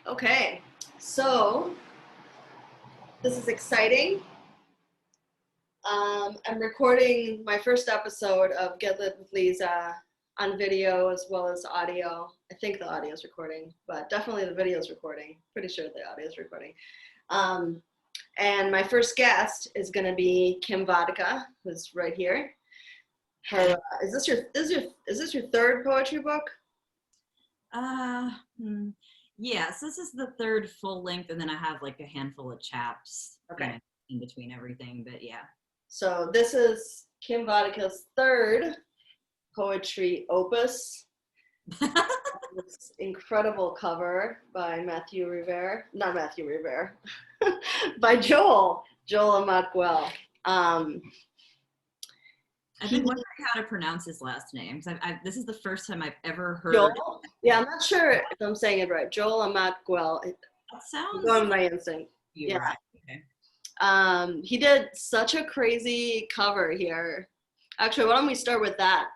Okay, so this is exciting. I'm recording my first episode of Get Lit with Lisa on video as well as audio. I think the audio is recording, but definitely the video is recording. Pretty sure the audio is recording. And my first guest is going to be Kim Vodicka, who's right here. Her is this your third poetry book? Yes, this is the third full length, and then I have like a handful of chaps, Okay. in between everything. But yeah. So this is Kim Vodicka's third poetry opus. This incredible cover by by Joel Amatguel. I've been wondering how to pronounce his last name. This is the first time I've ever heard. Joel? Yeah, I'm not sure if I'm saying it right. Joel Amatguel. That sounds. Going by instinct. Yeah. Right. Okay. He did such a crazy cover here. Actually, why don't we start with that?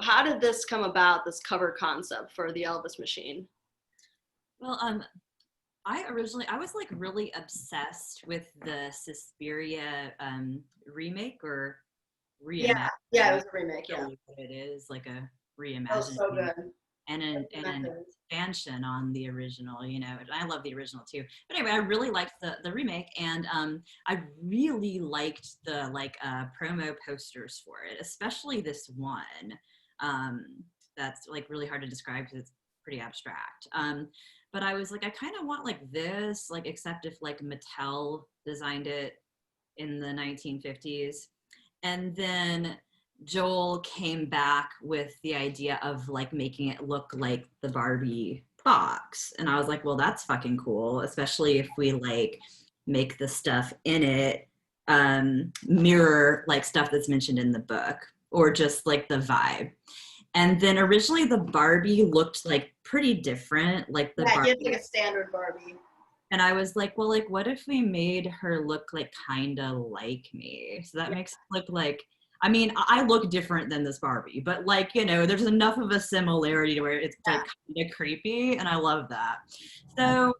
How did this come about, this cover concept for the Elvis Machine? Well, I was like really obsessed with the Suspiria remake or reimagining. Yeah, it was a remake. Yeah, it is like a reimagining. Oh, so good. And an expansion on the original, and I love the original too. But anyway, I really liked the remake, and I really liked the promo posters for it, especially this one. That's like really hard to describe because it's pretty abstract. But I was like, I kind of want like this, like except if like Mattel designed it in the 1950s, and then Joel came back with the idea of like making it look like the Barbie box. And I was like, well, that's fucking cool, especially if we like make the stuff in it mirror like stuff that's mentioned in the book or just like the vibe. And then originally the Barbie looked like pretty different, like the Barbie. It's like a standard Barbie. And I was like, well, like what if we made her look like kind of like me? So that makes it look like, I mean, I look different than this Barbie, but like, there's enough of a similarity to where it's like kind of creepy, and I love that. So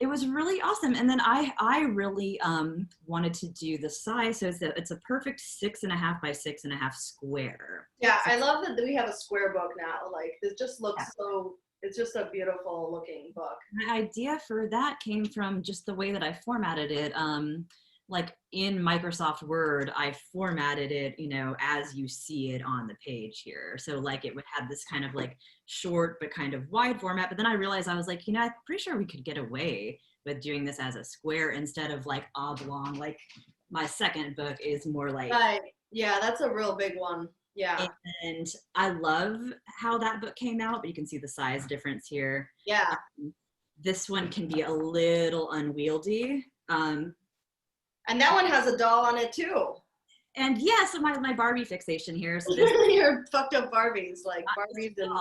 it was really awesome. And then I really wanted to do the size, so it's a perfect 6.5 by 6.5 square. Yeah, so I love that we have a square book now. Like this just looks so. It's just a beautiful looking book. My idea for that came from just the way that I formatted it. Like in Microsoft Word, I formatted it, as you see it on the page here. So like it would have this kind of like short but kind of wide format. But then I realized I was like, I'm pretty sure we could get away with doing this as a square instead of like oblong. Like my second book is more like. Right. Yeah, that's a real big one. Yeah. And I love how that book came out, but you can see the size difference here. Yeah. This one can be a little unwieldy. And that one has a doll on it too. And yeah, so my Barbie fixation here. So your fucked up Barbies, like Barbies and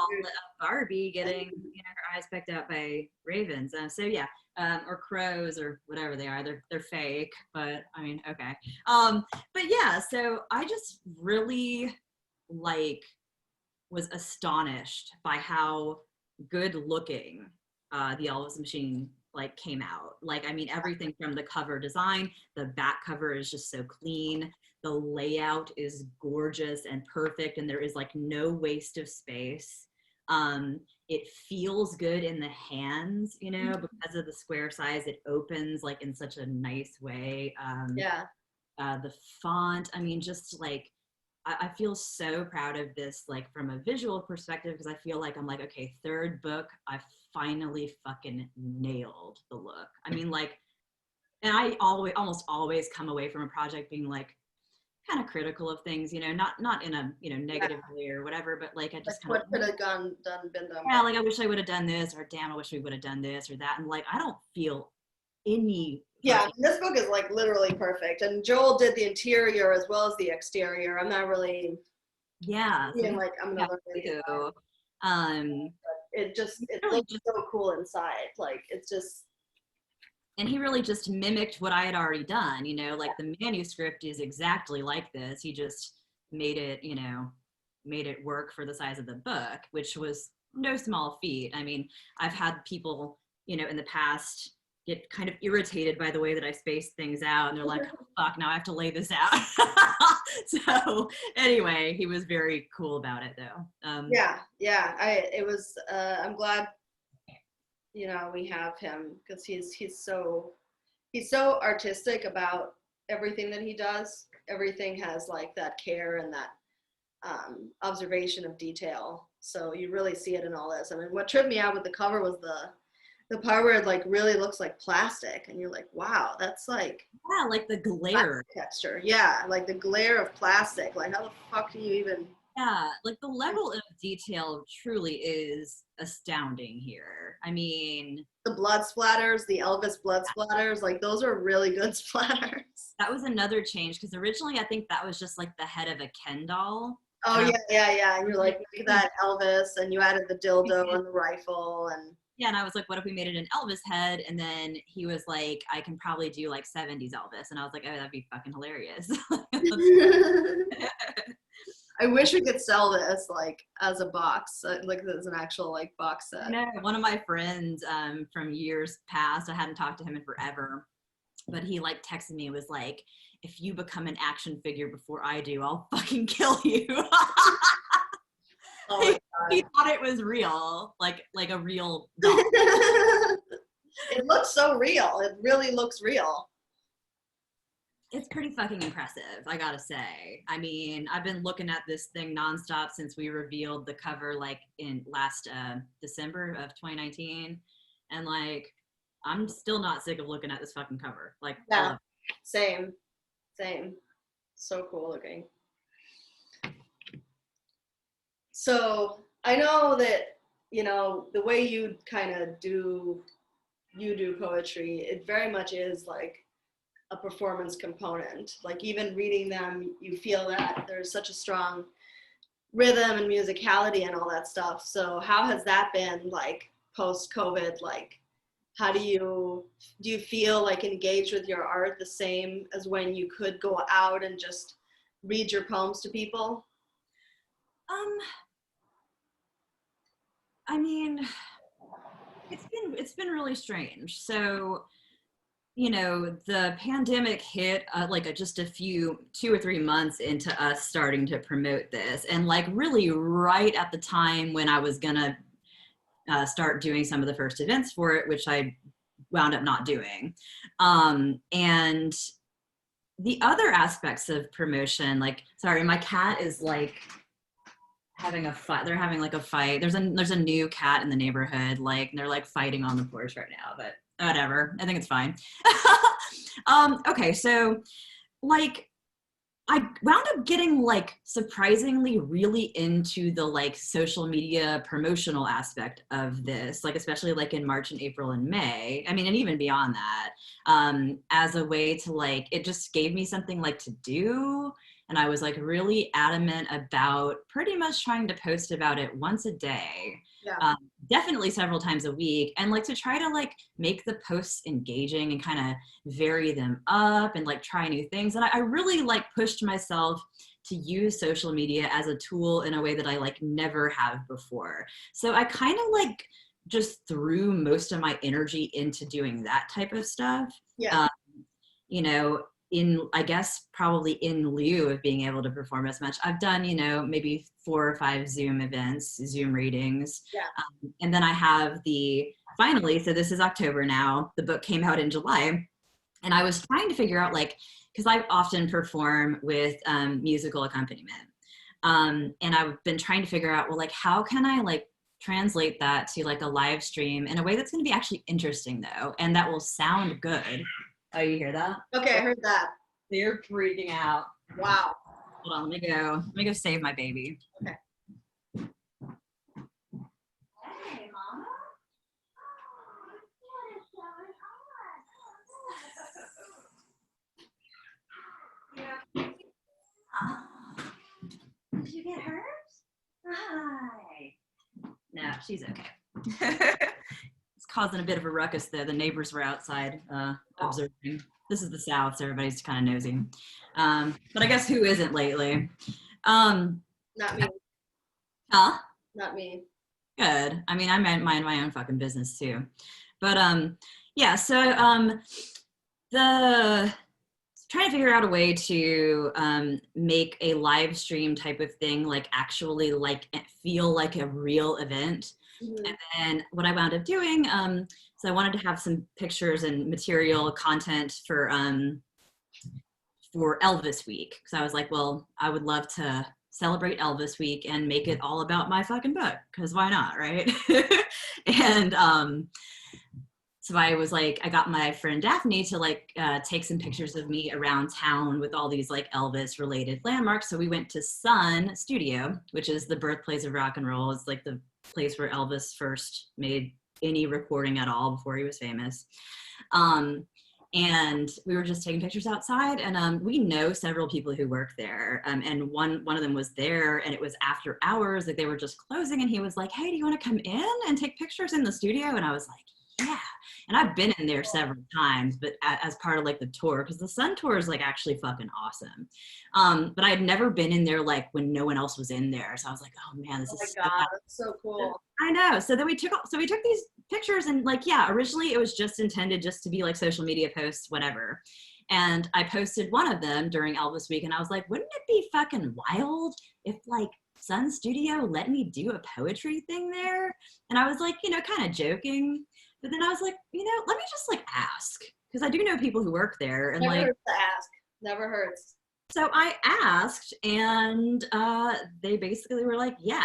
Barbie getting her eyes pecked out by ravens. So yeah, or crows or whatever they are. They're fake, but I mean, okay. But yeah, so I just really was astonished by how good looking the Elvis Machine came out. I mean, everything from the cover design, the back cover is just so clean. The layout is gorgeous and perfect, and there is no waste of space. It feels good in the hands, because of the square size. It opens in such a nice way. The font, I mean, just I feel so proud of this, from a visual perspective, because I feel I'm okay, third book, I finally fucking nailed the look. I mean, and I almost always come away from a project being kind of critical of things, not in a, negative way or whatever, but I just kind what could have been done. Yeah, I wish I would have done this, or damn, I wish we would have done this or that. And I don't feel any. Yeah, this book is literally perfect, and Joel did the interior as well as the exterior. I'm not really. Yeah. I'm gonna learn. It looks so cool inside. It's just. And he really just mimicked what I had already done. The manuscript is exactly like this. He just made it, made it work for the size of the book, which was no small feat. I mean, I've had people you know, in the past get kind of irritated by the way that I space things out, and they're like, oh, fuck, now I have to lay this out. So anyway, he was very cool about it though. I'm glad, you know, we have him, because he's so artistic about everything that he does. Everything has like that care and that observation of detail. So you really see it in all this. I mean, what tripped me out with the cover was the part where it like really looks like plastic, and you're like, wow, that's like, yeah, like the glare texture. Yeah, like the glare of plastic. Like, how the fuck do you even? Yeah, like the level of detail truly is astounding here. I mean, the blood splatters, the Elvis blood splatters, like those are really good splatters. That was another change, because originally I think that was just like the head of a Ken doll. Oh yeah. And you're like, make that Elvis, and you added the dildo and the rifle, and yeah, and I was like, what if we made it an Elvis head? And then he was like, I can probably do like 70s Elvis. And I was like, oh, that'd be fucking hilarious. I wish we could sell this like as a box, like as an actual like box set. No, one of my friends from years past, I hadn't talked to him in forever, but he like texted me, was like, if you become an action figure before I do, I'll fucking kill you. Oh he thought it was real, like a real doll. It looks so real. It really looks real. It's pretty fucking impressive, I gotta say. I mean, I've been looking at this thing nonstop since we revealed the cover like in last December of 2019. And like, I'm still not sick of looking at this fucking cover. Like, yeah, same. So cool looking. So I know that, you know, the way you kind of do poetry, it very much is like a performance component. Like even reading them, you feel that there's such a strong rhythm and musicality and all that stuff. So how has that been like post-COVID? Like, how do you feel like engaged with your art the same as when you could go out and just read your poems to people? I mean, it's been really strange. So, you know, the pandemic hit just a few 2 or 3 months into us starting to promote this, and like really right at the time when I was gonna start doing some of the first events for it, which I wound up not doing. And the other aspects of promotion, like, sorry, my cat is like having a fight. They're having like a fight. There's a new cat in the neighborhood, like, and they're like fighting on the porch right now, but whatever. I think it's fine. Okay, so like I wound up getting like surprisingly really into the like social media promotional aspect of this, like especially like in March and April and May. I mean, and even beyond that, as a way to like, it just gave me something like to do. And I was like really adamant about pretty much trying to post about it once a day. Yeah. Definitely several times a week, and like to try to like make the posts engaging and kind of vary them up and like try new things. And I really like pushed myself to use social media as a tool in a way that I like never have before. So I kind of like just threw most of my energy into doing that type of stuff. Yeah. You know, I guess probably in lieu of being able to perform as much. I've done, you know, maybe 4 or 5 Zoom events, Zoom readings. Yeah. And then I have finally, so this is October now, the book came out in July, and I was trying to figure out like, because I often perform with musical accompaniment. And I've been trying to figure out, well, like, how can I like translate that to like a live stream in a way that's going to be actually interesting though, and that will sound good. Oh, you hear that? Okay, I heard that. They're freaking out. Wow. Hold on, let me go save my baby. Okay. Hey, Mama. Did you get hurt? Hi. No, she's okay. It's causing a bit of a ruckus though. The neighbors were outside observing. This is the South, so everybody's kind of nosy. But I guess who isn't lately? Not me. Huh? Not me. Good. I mean, I mind my own fucking business too. But yeah, so the trying to figure out a way to make a live stream type of thing like actually like feel like a real event. Mm-hmm. And then what I wound up doing, so I wanted to have some pictures and material content for Elvis Week. So I was like, well, I would love to celebrate Elvis Week and make it all about my fucking book, because why not, right? And so I was like, I got my friend Daphne to like take some pictures of me around town with all these like Elvis related landmarks. So we went to Sun Studio, which is the birthplace of rock and roll. It's like the place where Elvis first made any recording at all before he was famous. And we were just taking pictures outside, and we know several people who work there. And one of them was there, and it was after hours, like they were just closing, and he was like, "Hey, do you want to come in and take pictures in the studio?" And I was like, yeah. And I've been in there several times, but as part of like the tour, because the Sun tour is like actually fucking awesome. But I had never been in there like when no one else was in there. So I was like, oh man, this is Oh my God, that's so cool. I know. So then we took these pictures, and like, yeah, originally it was just intended just to be like social media posts, whatever. And I posted one of them during Elvis Week, and I was like, wouldn't it be fucking wild if like Sun Studio let me do a poetry thing there? And I was like, kind of joking. But then I was like, let me just like ask, because I do know people who work there, and Never like hurts to ask. Never hurts. so I asked, and they basically were like, yeah.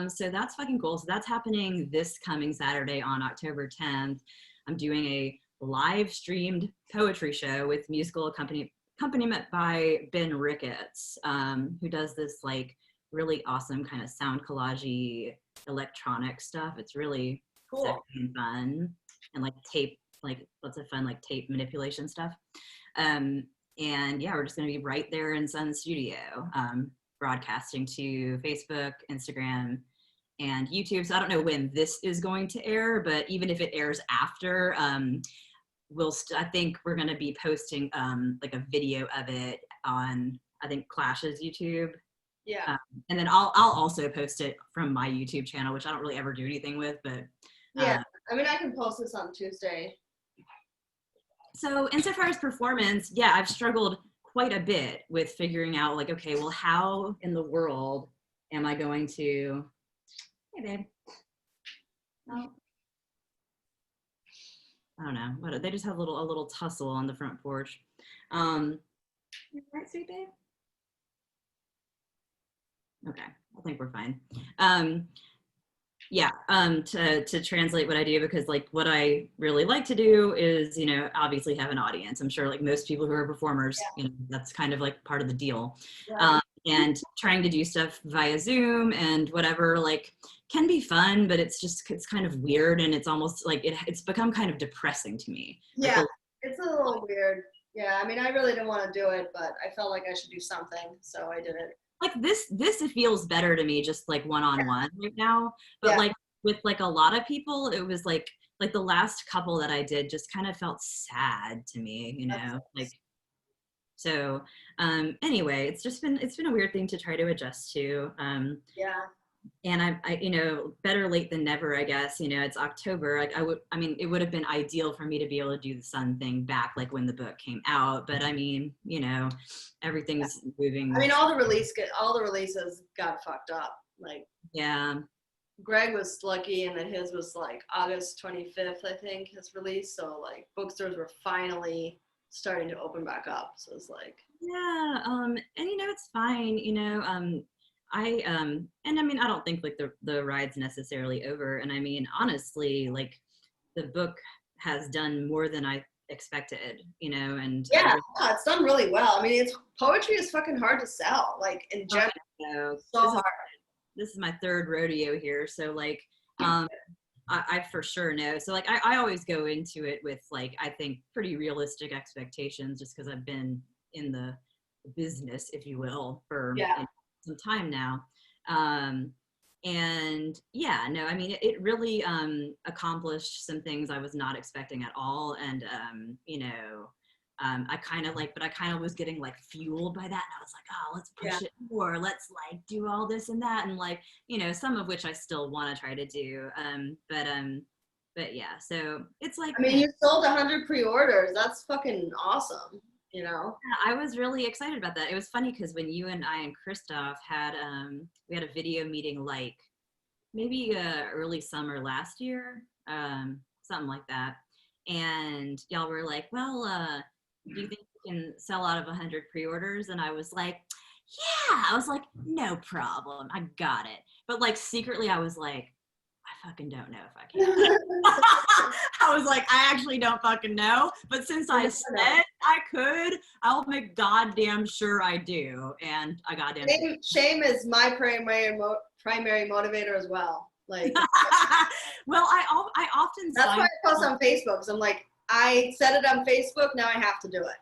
So that's fucking cool. So that's happening this coming Saturday on October 10th. I'm doing a live streamed poetry show with musical accompaniment by Ben Ricketts, who does this like really awesome kind of sound collage electronic stuff. It's really Cool. sexy and fun, and like tape, like lots of fun like tape manipulation stuff. And yeah, we're just going to be right there in Sun Studio, broadcasting to Facebook, Instagram, and YouTube. So I don't know when this is going to air, but even if it airs after, I think we're going to be posting like a video of it on, I think, Clash's YouTube. Yeah. And then I'll also post it from my YouTube channel, which I don't really ever do anything with, but yeah. I mean, I can post this on Tuesday. So insofar as performance, yeah, I've struggled quite a bit with figuring out like, okay, well, how in the world am I going to, hey babe, oh, I don't know, what, they just have a little tussle on the front porch. Right, sweet babe? Okay, I think we're fine. Yeah, to translate what I do, because like what I really like to do is, obviously have an audience. I'm sure like most people who are performers, that's kind of like part of the deal. Right. And trying to do stuff via Zoom and whatever, like, can be fun, but it's kind of weird, and it's almost like it's become kind of depressing to me. Yeah, like, it's a little weird. Yeah, I mean, I really didn't want to do it, but I felt like I should do something, so I did it. like this it feels better to me just like one-on-one right now, but like with like a lot of people, it was like the last couple that I did just kind of felt sad to me, like. So anyway, it's been a weird thing to try to adjust to. Yeah. And I better late than never, I guess. It's October. Like it would have been ideal for me to be able to do the Sun thing back like when the book came out. But I mean, everything's moving. I mean, all the releases got fucked up. Like, yeah. Greg was lucky, and then his was like August 25th, I think, his release. So like bookstores were finally starting to open back up. So it's like, yeah. And it's fine. And I mean, I don't think like the ride's necessarily over. And I mean, honestly, like the book has done more than I expected, and yeah, it's done really well. I mean, poetry is fucking hard to sell, like in general. So hard. This is my third rodeo here, so like I for sure know. So like I always go into it with like, I think, pretty realistic expectations, just because I've been in the business, if you will, for some time now. And yeah, no, I mean, it really accomplished some things I was not expecting at all. And I kind of was getting like fueled by that, and I was like, oh, let's push it more, let's like do all this and that, and like, some of which I still want to try to do, but But yeah, so it's like, I mean, you sold 100 pre-orders. That's fucking awesome, you know? I was really excited about that. It was funny because when you and I and Christoph had, we had a video meeting like maybe early summer last year, something like that. And y'all were like, well, do you think you can sell out of 100 pre-orders? And I was like, yeah. I was like, no problem. I got it. But like secretly I was like, I fucking don't know if I can. I was like, I actually don't fucking know. But since I said I could, I'll make goddamn sure I do. And I goddamn shame is my primary motivator as well. Like, well, I often that's why I post on Facebook. So I'm like, I said it on Facebook, now I have to do it.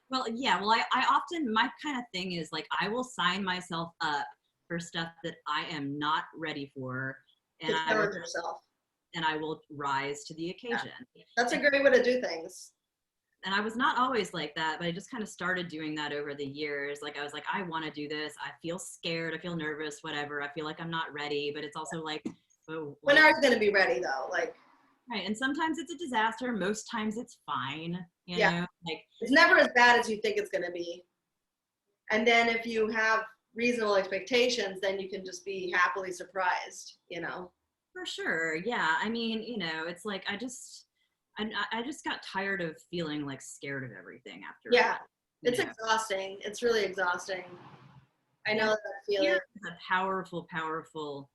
Well, yeah. Well, I often, my kind of thing is like, I will sign myself up for stuff that I am not ready for. And I will rise to the occasion. Yeah. That's a great way to do things. And I was not always like that, but I just kind of started doing that over the years. Like I was like, I want to do this. I feel scared. I feel nervous, whatever. I feel like I'm not ready, but it's also like, oh, when are you going to be ready though? Like, right. And sometimes it's a disaster. Most times it's fine. You know, like it's never as bad as you think it's going to be. And then if you have reasonable expectations, then you can just be happily surprised, you know? For sure. Yeah. I mean, you know, it's like, I just got tired of feeling like scared of everything after. Yeah. It's exhausting. It's really exhausting. I know that feeling. Fear is a powerful,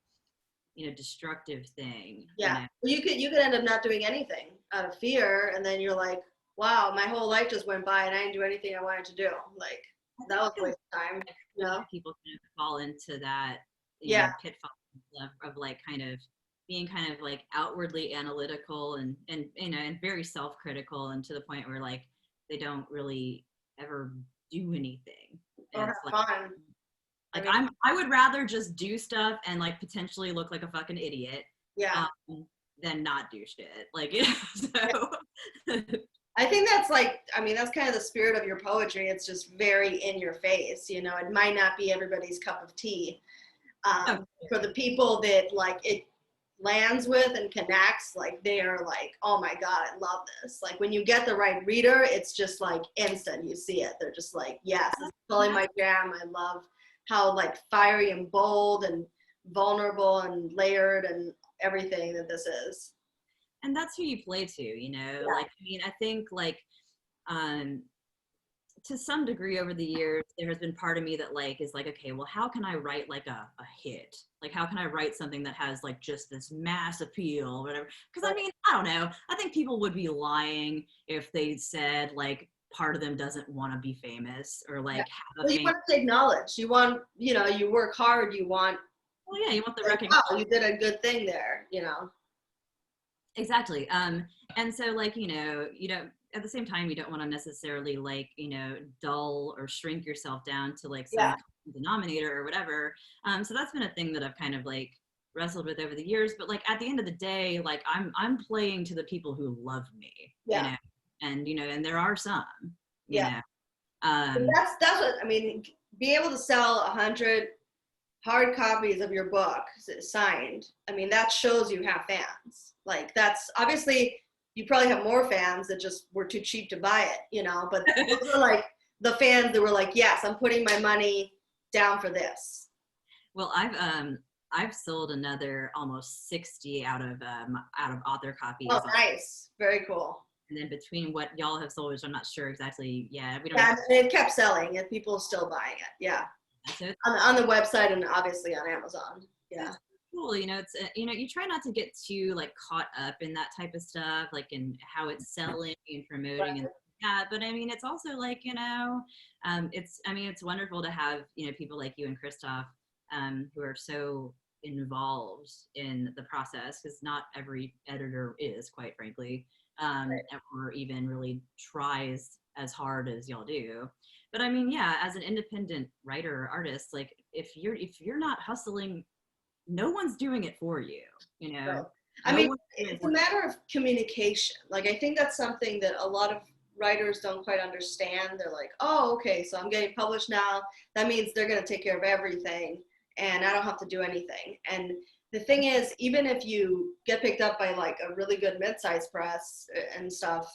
you know, destructive thing. Yeah. You know? You could end up not doing anything out of fear. And then you're like, wow, my whole life just went by and I didn't do anything I wanted to do. Like, that was a waste of time. You know? People kind of fall into that you know, pitfall of like kind of being kind of like outwardly analytical and you know, and very self-critical, and to the point where like they don't really ever do anything. Or have fun. Like I would rather just do stuff and like potentially look like a fucking idiot. Yeah. Than not do shit. Like, so. I think that's like, I mean, that's kind of the spirit of your poetry. It's just very in your face, you know. It might not be everybody's cup of tea. For the people that like it lands with and connects, like they are like, oh my God, I love this. Like when you get the right reader, it's just like instant. You see it. They're just like, yes, this is totally my jam. I love how like fiery and bold and vulnerable and layered and everything that this is. And that's who you play to, you know. Like, I mean, I think like to some degree over the years there has been part of me that like is like, okay, well, how can I write like a hit? Like, how can I write something that has like just this mass appeal or whatever? Because I mean, I don't know, I think people would be lying if they said like part of them doesn't want to be famous or like have you want to take knowledge, you want, you know, you work hard, you want, well, yeah, you want the recognition. Oh, you did a good thing there, you know. Exactly. And so like, you know, at the same time, you don't want to necessarily like, you know, dull or shrink yourself down to like some denominator or whatever. So that's been a thing that I've kind of like wrestled with over the years. But like at the end of the day, like I'm playing to the people who love me, you know, and you know, and there are some, you know. That's what I mean. Be able to sell 100 hard copies of your book signed, I mean, that shows you have fans. Like, that's obviously, you probably have more fans that just were too cheap to buy it, you know, but those are like the fans that were like, yes, I'm putting my money down for this. Well, I've sold another almost 60 out of author copies. Oh, nice. Very cool. And then between what y'all have sold, which I'm not sure exactly. Yeah, we don't. Yeah, it kept selling and people are still buying it. Yeah. On the website and obviously on Amazon. Yeah. That's cool. You know, it's, you know, you try not to get too like caught up in that type of stuff, like in how it's selling and promoting and that. But I mean, it's also like, you know, it's wonderful to have, you know, people like you and Christoph who are so involved in the process, because not every editor is, quite frankly, or even really tries as hard as y'all do. But I mean, yeah, as an independent writer or artist, like if you're not hustling, no one's doing it for you, you know. Right. I mean, it's a matter of communication. Like, I think that's something that a lot of writers don't quite understand. They're like, oh, okay, so I'm getting published now. That means they're going to take care of everything and I don't have to do anything. And the thing is, even if you get picked up by like a really good mid-sized press and stuff,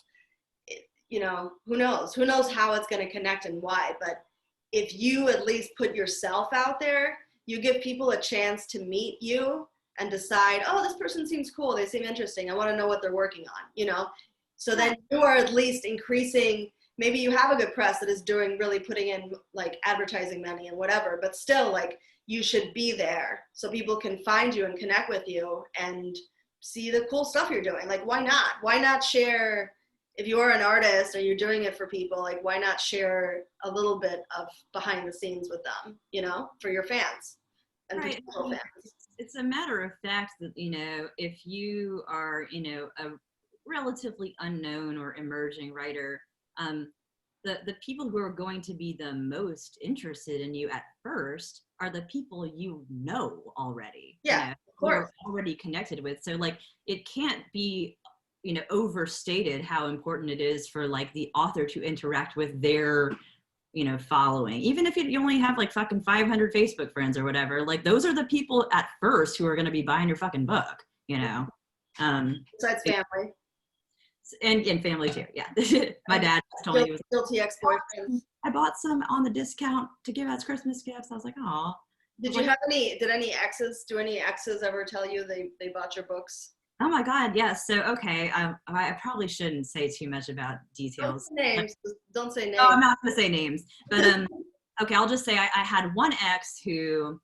you know, who knows? Who knows how it's going to connect and why? But if you at least put yourself out there, you give people a chance to meet you and decide, oh, this person seems cool. They seem interesting. I want to know what they're working on, you know? So then you are at least increasing, maybe you have a good press that is doing, really putting in like advertising money and whatever, but still like you should be there so people can find you and connect with you and see the cool stuff you're doing. Like, why not? Why not share, if you're an artist or you're doing it for people, like why not share a little bit of behind the scenes with them, you know, for your fans and potential fans. It's a matter of fact that, you know, if you are, you know, a relatively unknown or emerging writer, the people who are going to be the most interested in you at first are the people you know already. Yeah, you know, of course. Who are already connected with. So like, it can't be, you know, overstated how important it is for like the author to interact with their, you know, following. Even if you only have like fucking 500 Facebook friends or whatever, like those are the people at first who are going to be buying your fucking book, you know. Besides family. And family too, yeah. My dad told me, he was guilty ex-boyfriends. I bought some on the discount to give as Christmas gifts. I was like, oh. Did any exes ever tell you they bought your books? Oh my God, yes. So, okay, I probably shouldn't say too much about details. Don't say names. Oh, I'm not gonna say names, but okay, I'll just say I had one ex who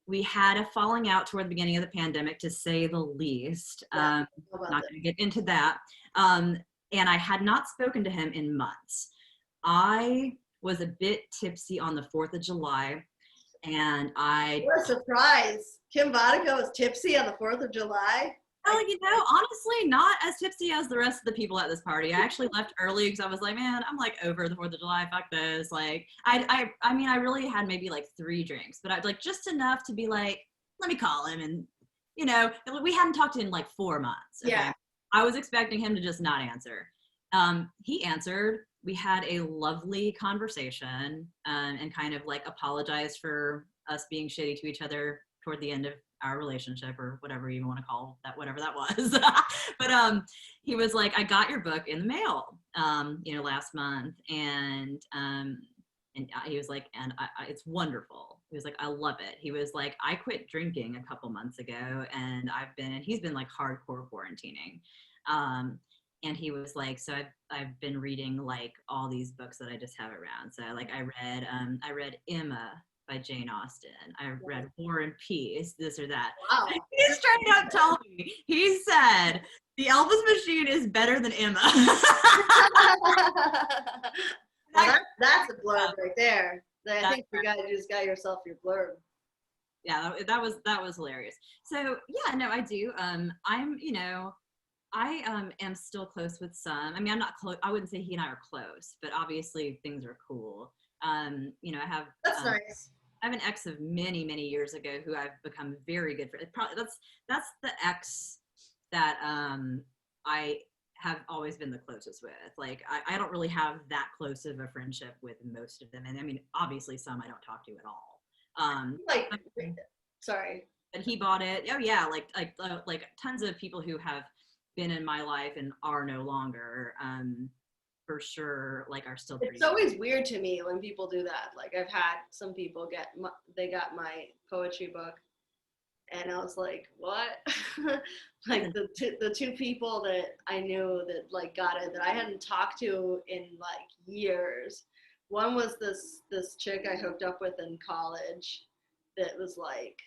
we had a falling out toward the beginning of the pandemic, to say the least. Not gonna get into that. And I had not spoken to him in months. I was a bit tipsy on the 4th of July, and what a surprise. Kim Vodicka was tipsy on the 4th of July? Well, you know, honestly, not as tipsy as the rest of the people at this party. I actually left early because I was like, man, I'm like over the 4th of July. Fuck this. Like, I mean, I really had maybe like 3 drinks, but I like just enough to be like, let me call him. And, you know, we hadn't talked in like 4 months. Okay? Yeah. I was expecting him to just not answer. He answered. We had a lovely conversation, and kind of like apologized for us being shitty to each other toward the end of our relationship, or whatever you want to call that, whatever that was. But he was like, I got your book in the mail, you know, last month. And he was like, and it's wonderful. He was like, I love it. He was like, I quit drinking a couple months ago, and he's been like hardcore quarantining. And he was like, so I've been reading like all these books that I just have around. So like I read Emma by Jane Austen. I read War and Peace, this or that. Wow. And he straight up told me, he said, the Elvis Machine is better than Emma. Well, that's a blurb right there. I think you just got yourself your blurb. Yeah, that was hilarious. So yeah, no, I do. I'm, you know, I am still close with some. I mean, I'm not close. I wouldn't say he and I are close, but obviously things are cool. You know, I have. That's nice. I have an ex of many, many years ago who I've become very good friends. Probably that's the ex that I have always been the closest with. Like I don't really have that close of a friendship with most of them, and I mean, obviously some I don't talk to at all. Sorry. But he bought it. Oh yeah, like tons of people who have been in my life and are no longer. For sure, like are still pretty. It's always weird to me when people do that. Like I've had some people they got my poetry book, and I was like, what? Like the two people that I knew that like got it that I hadn't talked to in like years. One was this chick I hooked up with in college that was like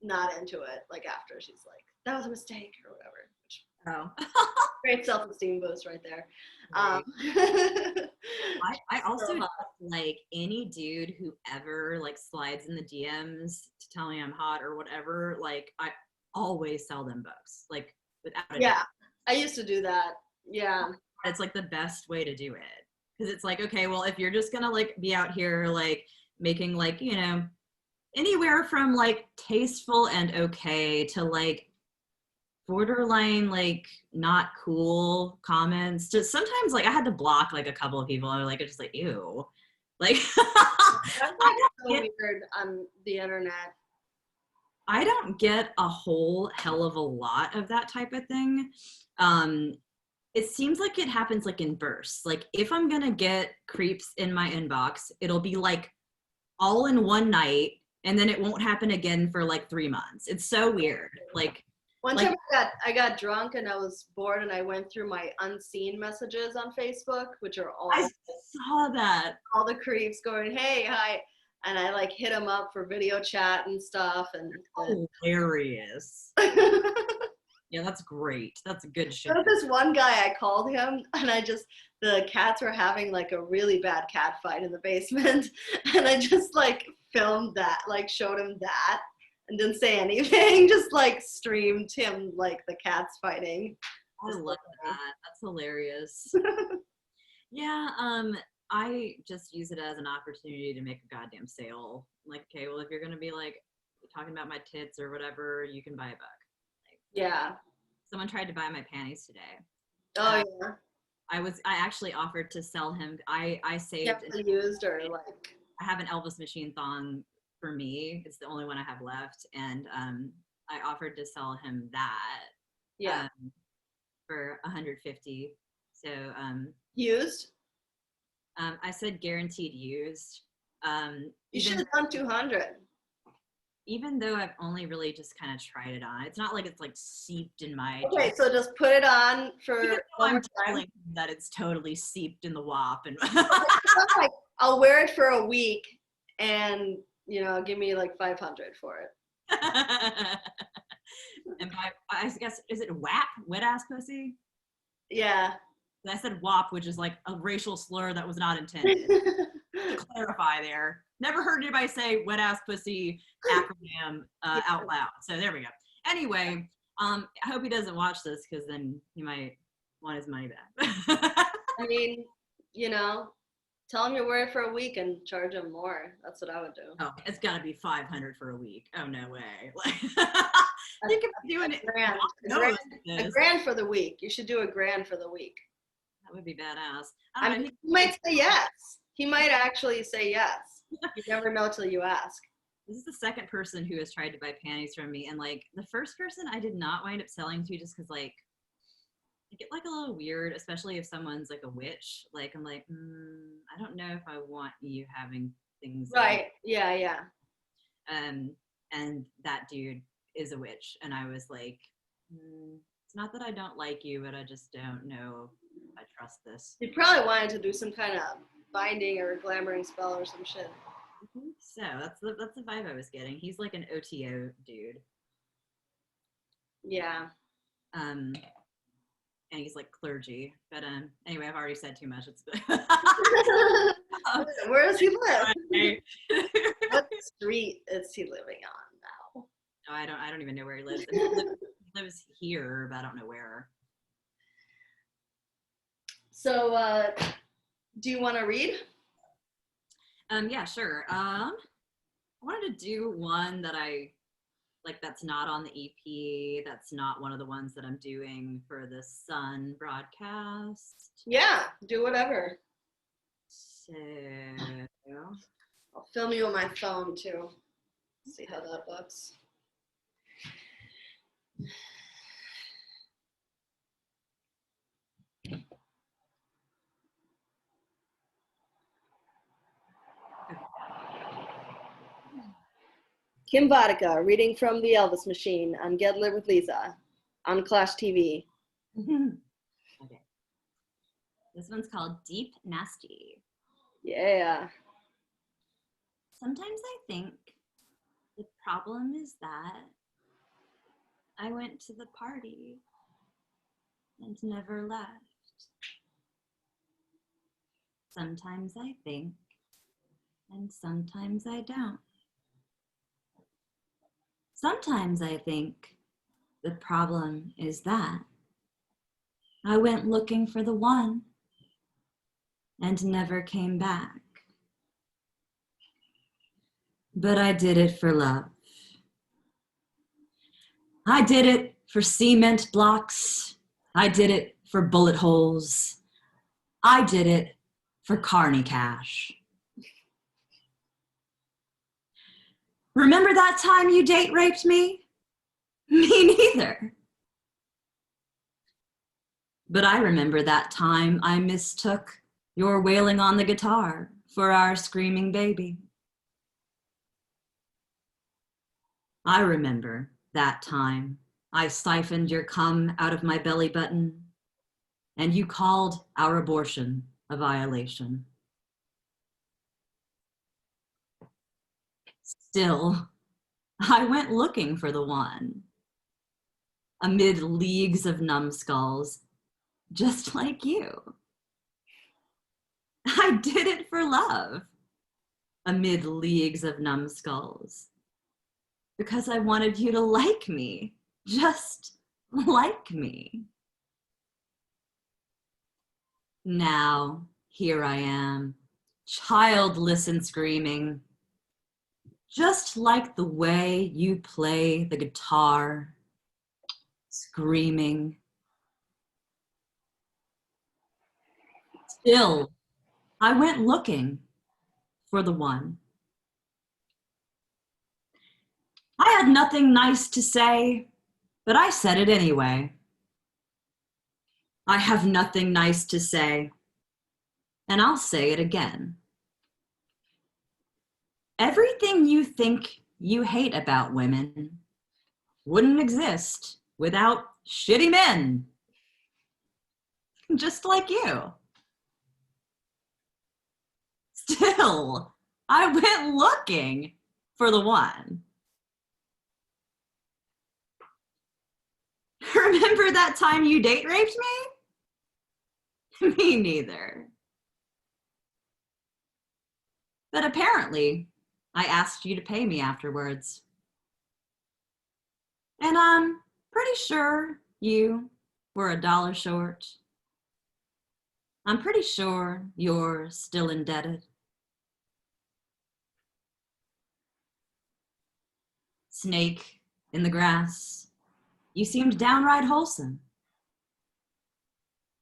not into it. Like after she's like, that was a mistake or whatever. Oh. Great self-esteem boost right there. I also like any dude who ever like slides in the DMs to tell me I'm hot or whatever, like I always sell them books, like without a doubt. I used to do that. Yeah, it's like the best way to do it, because it's like, okay, well, if you're just gonna like be out here like making like, you know, anywhere from like tasteful and okay to like borderline like not cool comments, just sometimes like I had to block like a couple of people. I was like, it's just like, ew, like that's like so weird on the internet. I don't get a whole hell of a lot of that type of thing. It seems like it happens like in bursts. Like if I'm gonna get creeps in my inbox, it'll be like all in one night, and then it won't happen again for like 3 months. It's so weird. One time I got drunk and I was bored and I went through my unseen messages on Facebook, which are all I saw that. All the creeps going, hey, hi. And I like hit them up for video chat and stuff. And hilarious. Yeah, that's great. That's a good shit. There was this one guy, I called him and the cats were having like a really bad cat fight in the basement. And I just like filmed that, like showed him that and didn't say anything, just like streamed him like the cats fighting. I love that. That's hilarious. Yeah, I just use it as an opportunity to make a goddamn sale. Like, okay, well, if you're gonna be like talking about my tits or whatever, you can buy a book. Yeah. Someone tried to buy my panties today. Oh yeah. I actually offered to sell him. I saved used or like. I have an Elvis Machine thong for me. It's the only one I have left, and I offered to sell him that. Yeah. For $150. So used. I said guaranteed used. You should have done 200. Even though I've only really just kind of tried it on, it's not like it's like seeped in my. Okay, so just put it on for. I'm telling you that it's totally seeped in the WAP, and like, I'll wear it for a week, and give me like 500 for it. And I guess, is it WAP, wet ass pussy? Yeah. I said WAP, which is like a racial slur that was not intended. To clarify there. Never heard anybody say wet ass pussy acronym out loud. So there we go. Anyway, I hope he doesn't watch this because then he might want his money back. I mean, tell him you wear it for a week and charge him more. That's what I would do. Oh, it's got to be 500 for a week. Oh, no way. You could be doing it. A grand for the week. You should do a grand for the week. That would be badass. I mean, he might say yes. He might actually say yes. You never know till you ask. This is the second person who has tried to buy panties from me. And like the first person I did not wind up selling to just because like I get like a little weird, especially if someone's like a witch. Like I'm like, I don't know if I want you having things. Right. Like, yeah. And that dude is a witch. And I was like, it's not that I don't like you, but I just don't know if I trust this. You probably wanted to do some kind of binding or glamoring spell or some shit. So that's the vibe I was getting. He's like an OTO dude. Yeah. And he's like clergy. But anyway, I've already said too much. It's Where does he live? What street is he living on now? No, I don't even know where he lives. He lives here, but I don't know where. So do you want to read? Yeah, sure. I wanted to do one that that's not on the EP. That's not one of the ones that I'm doing for the Sun broadcast. Yeah, do whatever. So I'll film you on my phone too. See how that looks. Kim Vodicka, reading from the Elvis Machine on Get Lit with Lisa on Clash TV. Okay. This one's called Deep Nasty. Yeah. Sometimes I think the problem is that I went to the party and never left. Sometimes I think, and sometimes I don't. Sometimes I think the problem is that I went looking for the one and never came back. But I did it for love. I did it for cement blocks. I did it for bullet holes. I did it for carny cash. Remember that time you date raped me? Me neither. But I remember that time I mistook your wailing on the guitar for our screaming baby. I remember that time I siphoned your cum out of my belly button and you called our abortion a violation. Still, I went looking for the one amid leagues of numbskulls, just like you. I did it for love amid leagues of numbskulls because I wanted you to like me, just like me. Now, here I am, childless and screaming, just like the way you play the guitar, screaming. Still, I went looking for the one. I had nothing nice to say, but I said it anyway. I have nothing nice to say, and I'll say it again. Everything you think you hate about women wouldn't exist without shitty men, just like you. Still, I went looking for the one. Remember that time you date raped me? Me neither. But apparently, I asked you to pay me afterwards. And I'm pretty sure you were $1 short. I'm pretty sure you're still indebted. Snake in the grass, you seemed downright wholesome.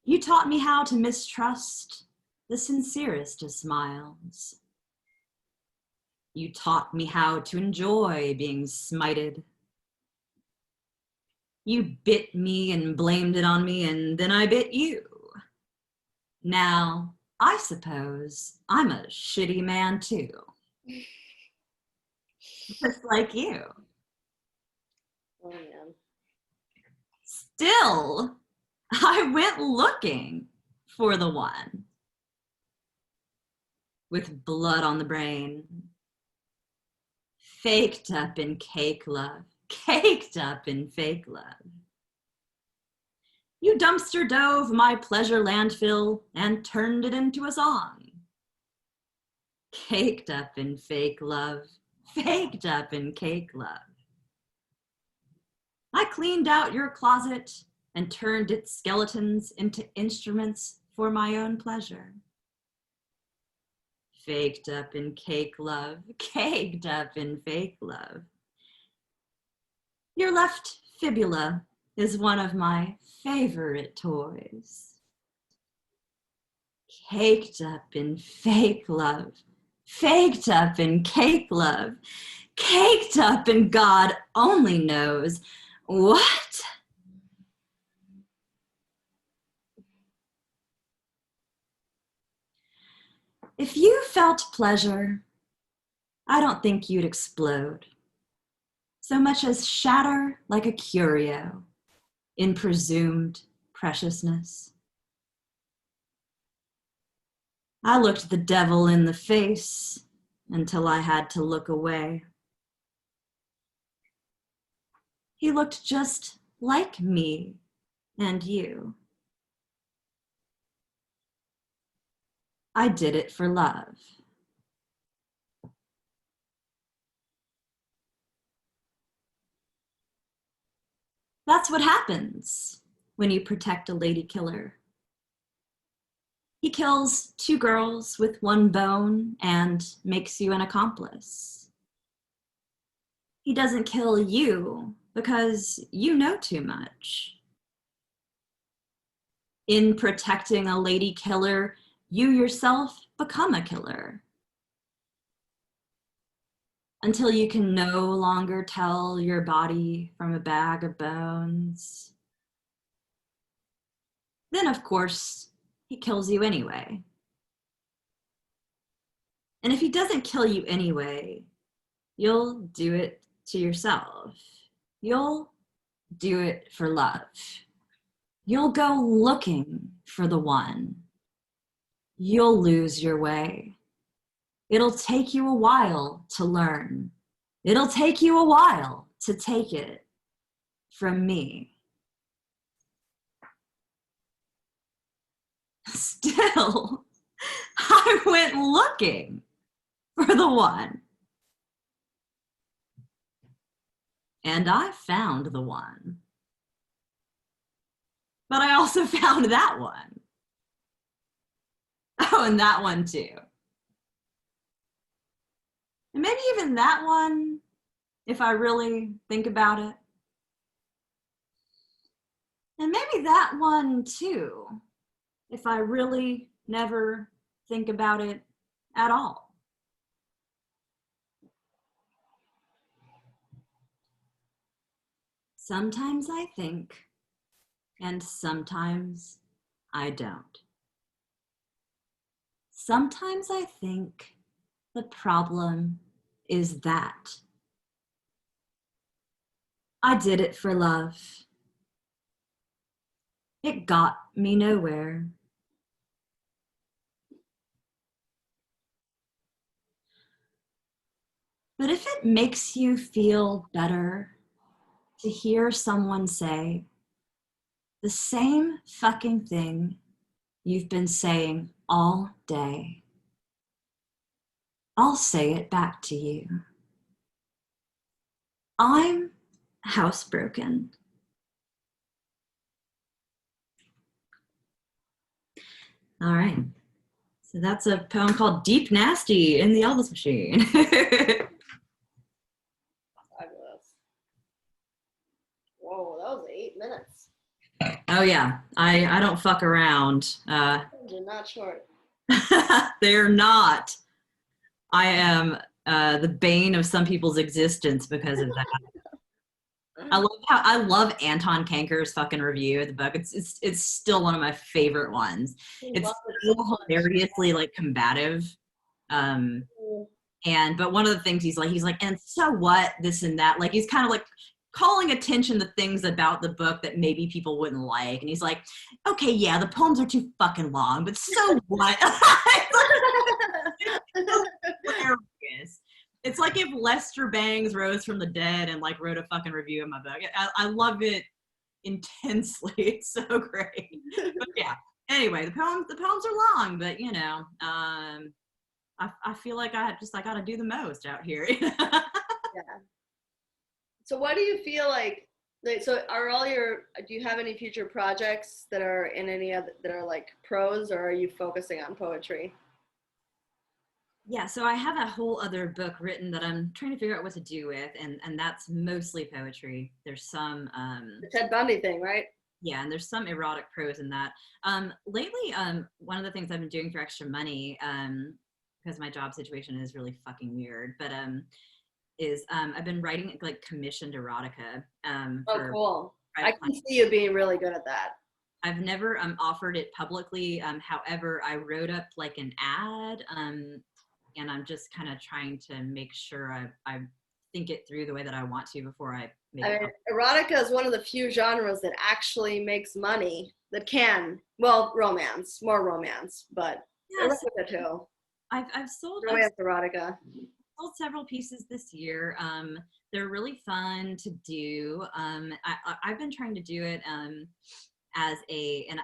You taught me how to mistrust the sincerest of smiles. You taught me how to enjoy being smited. You bit me and blamed it on me, and then I bit you. Now, I suppose I'm a shitty man too. Just like you. Oh, man. Still, I went looking for the one with blood on the brain, faked up in cake love, caked up in fake love. You dumpster dove my pleasure landfill and turned it into a song. Caked up in fake love, faked up in cake love. I cleaned out your closet and turned its skeletons into instruments for my own pleasure. Faked up in cake love, caked up in fake love. Your left fibula is one of my favorite toys. Caked up in fake love, faked up in cake love, caked up in God only knows what? If you felt pleasure, I don't think you'd explode, so much as shatter like a curio in presumed preciousness. I looked the devil in the face until I had to look away. He looked just like me and you. I did it for love. That's what happens when you protect a lady killer. He kills 2 girls with 1 bone and makes you an accomplice. He doesn't kill you because you know too much. In protecting a lady killer, you yourself become a killer. until you can no longer tell your body from a bag of bones. Then, of course, he kills you anyway. And if he doesn't kill you anyway, you'll do it to yourself. You'll do it for love. You'll go looking for the one. You'll lose your way. It'll take you a while to learn. It'll take you a while to take it from me. Still, I went looking for the one. And I found the one. But I also found that one. Oh, and that one too. And maybe even that one, if I really think about it. And maybe that one too, if I really never think about it at all. Sometimes I think, and sometimes I don't. Sometimes I think the problem is that I did it for love. It got me nowhere. But if it makes you feel better to hear someone say the same fucking thing you've been saying all day, I'll say it back to you. I'm housebroken. All right. So that's a poem called Deep Nasty in the Elvis Machine. Whoa, that was 8 minutes. Oh yeah, I don't fuck around. They're not short. They're not. I am the bane of some people's existence because of that. I love Anton Kanker's fucking review of the book. It's still one of my favorite ones. It's so hilariously like combative. But one of the things he's like, and so what, this and that. Like he's kind of like calling attention to things about the book that maybe people wouldn't like. And he's like, okay, yeah, the poems are too fucking long, but so what? It's hilarious. It's like if Lester Bangs rose from the dead and like wrote a fucking review of my book. I love it intensely. It's so great. But yeah. Anyway, the poems are long, but you know, I feel like I got to do the most out here. Yeah. So what do you feel like? So do you have any future projects that are in any other that are like prose, or are you focusing on poetry? Yeah, so I have a whole other book written that I'm trying to figure out what to do with, and that's mostly poetry. There's some The Ted Bundy thing, right? yeah, and there's some erotic prose in that. Lately, one of the things I've been doing for extra money, because my job situation is really fucking weird, but I've been writing like commissioned erotica. Oh, cool. I can see you being really good at that. I've never offered it publicly. However, I wrote up like an ad, and I'm just kind of trying to make sure I think it through the way that I want to before I make it. Erotica is one of the few genres that actually makes money, that can, well, more romance, but yes, erotica too. I've sold erotica. Sold several pieces this year. They're really fun to do. I've been trying to do it and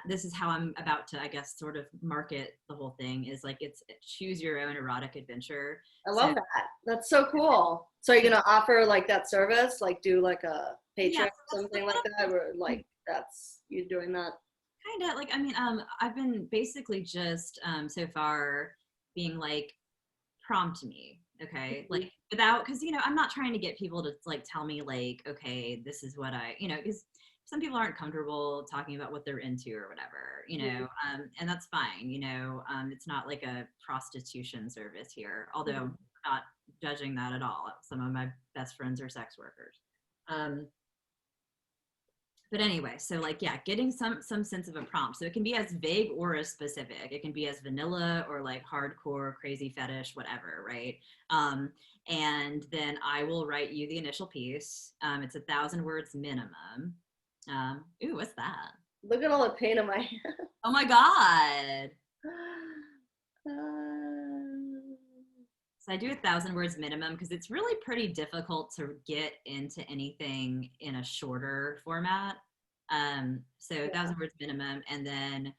this is how I'm about to, I guess, sort of market the whole thing, is like it's choose your own erotic adventure. I love that. That's so cool. So you're gonna offer like that service, like do like a Patreon or something like that, or like that's you doing that? Kind of like, I mean, I've been basically just so far being like, prompt me, okay, like without, because you know, I'm not trying to get people to like tell me like, okay, this is what because some people aren't comfortable talking about what they're into or whatever, you know, and that's fine, you know. It's not like a prostitution service here, although not judging that at all. Some of my best friends are sex workers. But anyway, so like, yeah, getting some sense of a prompt. So it can be as vague or as specific. It can be as vanilla or like hardcore, crazy fetish, whatever, right? And then I will write you the initial piece. It's 1,000 words minimum. Ooh, what's that? Look at all the paint on my hand. Oh my God. So I do 1,000 words minimum because it's really pretty difficult to get into anything in a shorter format. So 1,000 words minimum. And then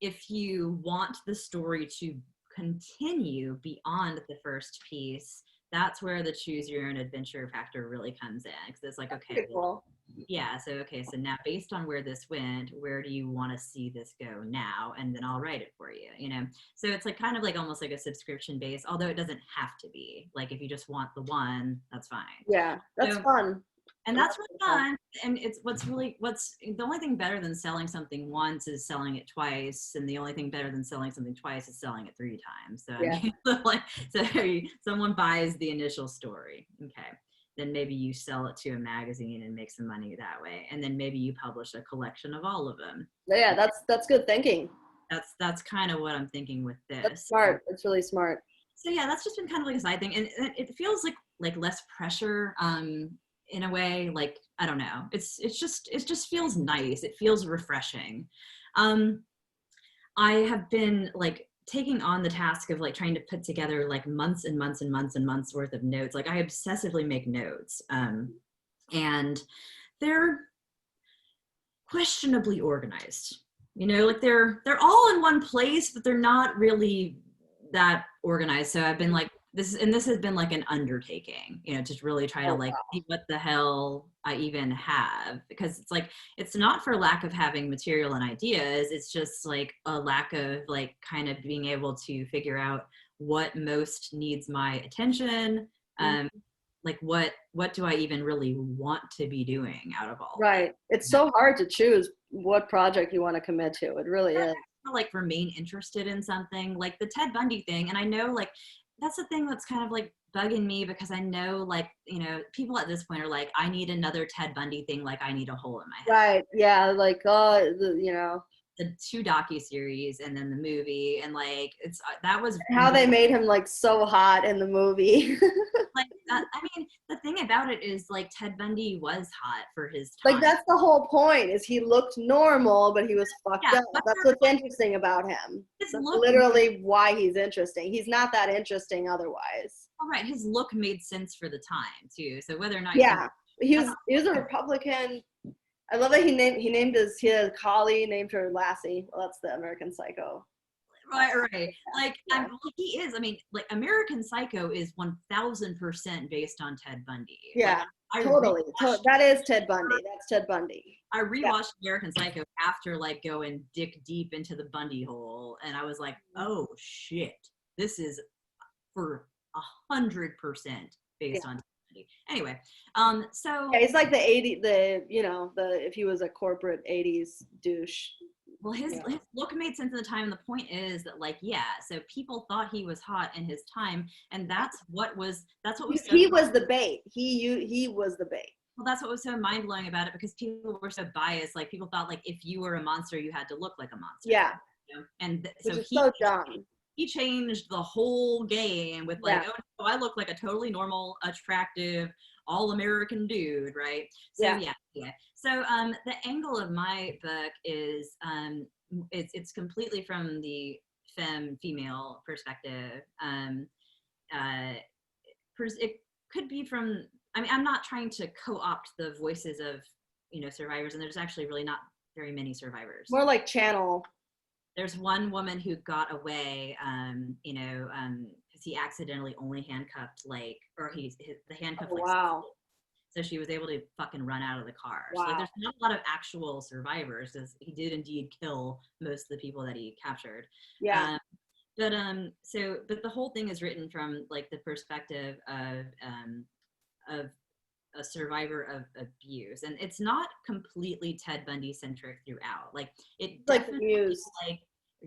if you want the story to continue beyond the first piece, that's where the choose your own adventure factor really comes in. Because it's like, okay, cool. Yeah, so okay, so now based on where this went, where do you want to see this go now? And then I'll write it for you, you know? So it's like kind of like almost like a subscription base, although it doesn't have to be. Like if you just want the one, that's fine. Yeah, that's fun. And that's really fun. And it's what's the only thing better than selling something once is selling it twice. And the only thing better than selling something twice is selling it 3 times. So, yeah. I mean, so someone buys the initial story. Okay. Then maybe you sell it to a magazine and make some money that way. And then maybe you publish a collection of all of them. Yeah, that's good thinking. That's kind of what I'm thinking with this. That's smart. It's really smart. So yeah, that's just been kind of like a side thing. And it feels like less pressure in a way. Like, I don't know. It just feels nice. It feels refreshing. I have been like taking on the task of like trying to put together like months and months and months and months worth of notes. Like I obsessively make notes, and they're questionably organized, you know, like they're all in one place, but they're not really that organized. So I've been like, this has been like an undertaking, you know, to really try to like see what the hell I even have, because it's like, it's not for lack of having material and ideas. It's just like a lack of like kind of being able to figure out what most needs my attention. Like what do I even really want to be doing out of all right this? It's so hard to choose what project you want to commit to. It really is. Like remain interested in something like the Ted Bundy thing. And I know like that's the thing that's kind of like bugging me, because I know like, you know, people at this point are like, I need another Ted Bundy thing. Like I need a hole in my head. Right. Yeah. Like, you know, the 2 docuseries and then the movie, and like it's that was how they made him like so hot in the movie. like I mean, the thing about it is like Ted Bundy was hot for his time. Like that's the whole point, is he looked normal, but he was fucked up. That's what's interesting about him. That's literally why he's interesting. He's not that interesting otherwise. All right, his look made sense for the time too. So whether or not he was a Republican. I love that he named his collie named her Lassie. Well, that's the American Psycho. Right. Like, he is. I mean, like, American Psycho is 1,000% based on Ted Bundy. Yeah, like, totally. That is Ted Bundy. That's Ted Bundy. I rewatched American Psycho after, like, going dick deep into the Bundy hole, and I was like, oh, shit. This is for 100% based on Ted Bundy. Anyway, so... Yeah, he's like if he was a corporate 80s douche. Well, his look made sense at the time, and the point is that, like, yeah, so people thought he was hot in his time, and that's what was he was the bait. He was the bait. Well, that's what was so mind-blowing about it, because people were so biased. Like, people thought, like, if you were a monster, you had to look like a monster. Yeah. You know? And so dumb. He changed the whole game with, like, oh, no, I look like a totally normal, attractive, all-American dude, right? So, yeah. So the angle of my book is it's completely from the female perspective. It could be from, I mean, I'm not trying to co-opt the voices of, you know, survivors, and there's actually really not very many survivors. More like channel. There's one woman who got away, because he accidentally only handcuffed, like, or the handcuff. Oh, wow. So she was able to fucking run out of the car. Wow. So like, there's not a lot of actual survivors, because he did indeed kill most of the people that he captured. Yeah. But the whole thing is written from like the perspective of a survivor of abuse, and it's not completely Ted Bundy centric throughout. Like it like the Muse. Like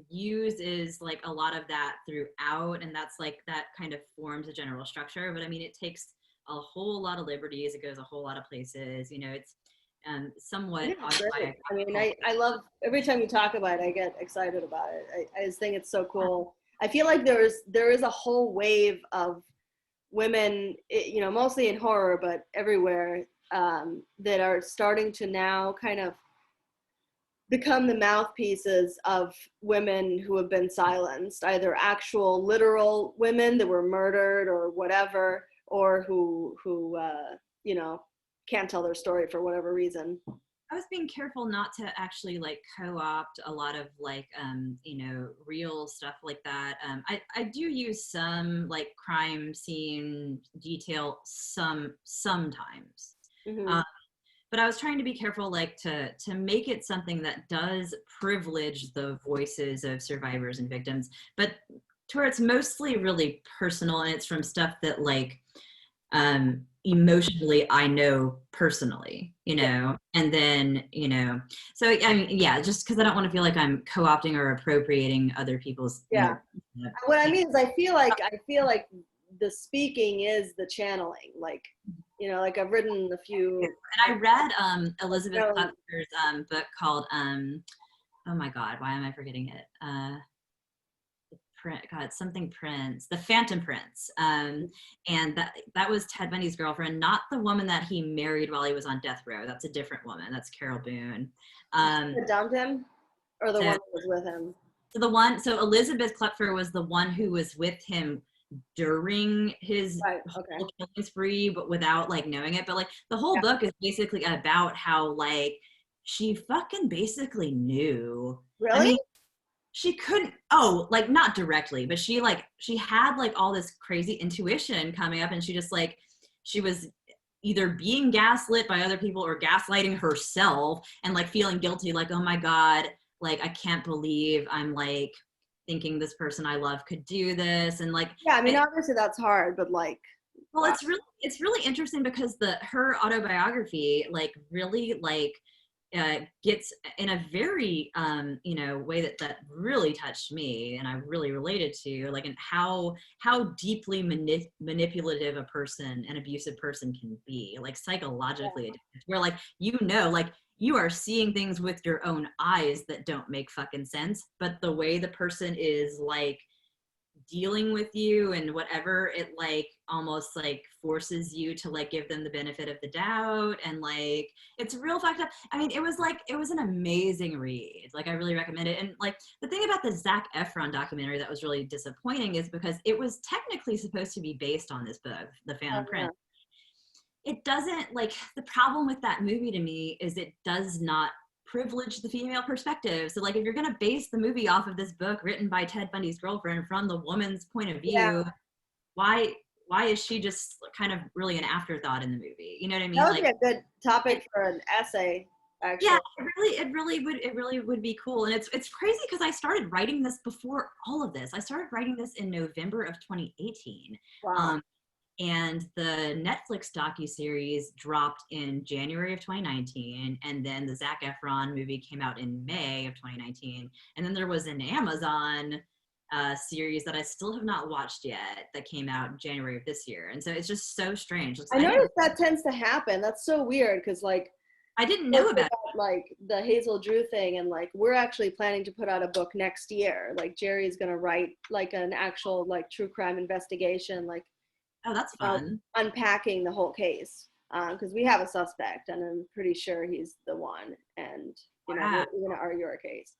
uses like a lot of that throughout, and that's like that kind of forms a general structure. But I mean, it takes a whole lot of liberties. It goes a whole lot of places. You know, it's somewhat Yeah, great. I mean, autobiographical. I love every time you talk about it, I get excited about it. I just think it's so cool. I feel like there is a whole wave of women, you know, mostly in horror, but everywhere, that are starting to now kind of become the mouthpieces of women who have been silenced, either actual literal women that were murdered or whatever, or who you know, can't tell their story for whatever reason. I was being careful not to actually like co-opt a lot of like you know, real stuff like that. I do use some like crime scene detail sometimes. Mm-hmm. Um, but I was trying to be careful, like to make it something that does privilege the voices of survivors and victims, but to where it's mostly really personal, and it's from stuff that like emotionally I know personally, you Yeah. know, and then, you know, so I mean, yeah, just because I don't want to feel like I'm co-opting or appropriating other people's, you Yeah. know, What I mean is I feel like the speaking is the channeling. Like, you know, like I've written a few. and I read Elizabeth No, Klepper's book called oh my God, why am I forgetting it? God, something Prince, the Phantom Prince, and that was Ted Bundy's girlfriend, not the woman that he married while he was on death row. That's a different woman. That's Carol Boone. that dumped him, or the So, one that was with him. so Elizabeth Klepfer was the one who was with him during his Right. Okay. whole killing spree, but without like knowing it. But like the whole Yeah. book is basically about how like she fucking basically knew. I Really? mean, she couldn't, oh, like not directly, but she had like all this crazy intuition coming up, and she just like she was either being gaslit by other people or gaslighting herself, and like feeling guilty, like, oh my God, like I can't believe I'm like thinking this person I love could do this. And like Yeah. I mean, it, obviously that's hard, but like, well, wow. it's really interesting because her autobiography like really like gets in a very you know, way that really touched me, and I really related to, like, and how deeply manipulative a person, an abusive person, can be, like psychologically addicted, where like, you know, like you are seeing things with your own eyes that don't make fucking sense, but the way the person is like dealing with you and whatever, it like almost like forces you to like give them the benefit of the doubt, and like it's real fucked up. I mean, it was an amazing read. Like I really recommend it. And like the thing about the Zac Efron documentary that was really disappointing is because it was technically supposed to be based on this book, The Oh, Phantom yeah. Prince. It doesn't, like, the problem with that movie to me is it does not privilege the female perspective. So like if you're going to base the movie off of this book written by Ted Bundy's girlfriend from the woman's point of Yeah. view, why is she just kind of really an afterthought in the movie? You know what I mean? That would Like be a good it, topic for an essay, yeah, actually. it really would be cool. And it's crazy because I started writing this before all of this. I started writing this in November of 2018. Wow. Um, and the Netflix docuseries dropped in January of 2019, and then the Zac Efron movie came out in May of 2019, and then there was an Amazon series that I still have not watched yet that came out in January of this year. And so it's just so strange. I noticed that tends to happen. That's so weird because, like, I didn't know about it. like the Hazel Drew thing, and like we're actually planning to put out a book next year. Like Jerry's gonna write like an actual like true crime investigation, like, Oh, that's you know, fun. unpacking the whole case, because we have a suspect, and I'm pretty sure he's the one. And you know, Wow. we're gonna argue our case.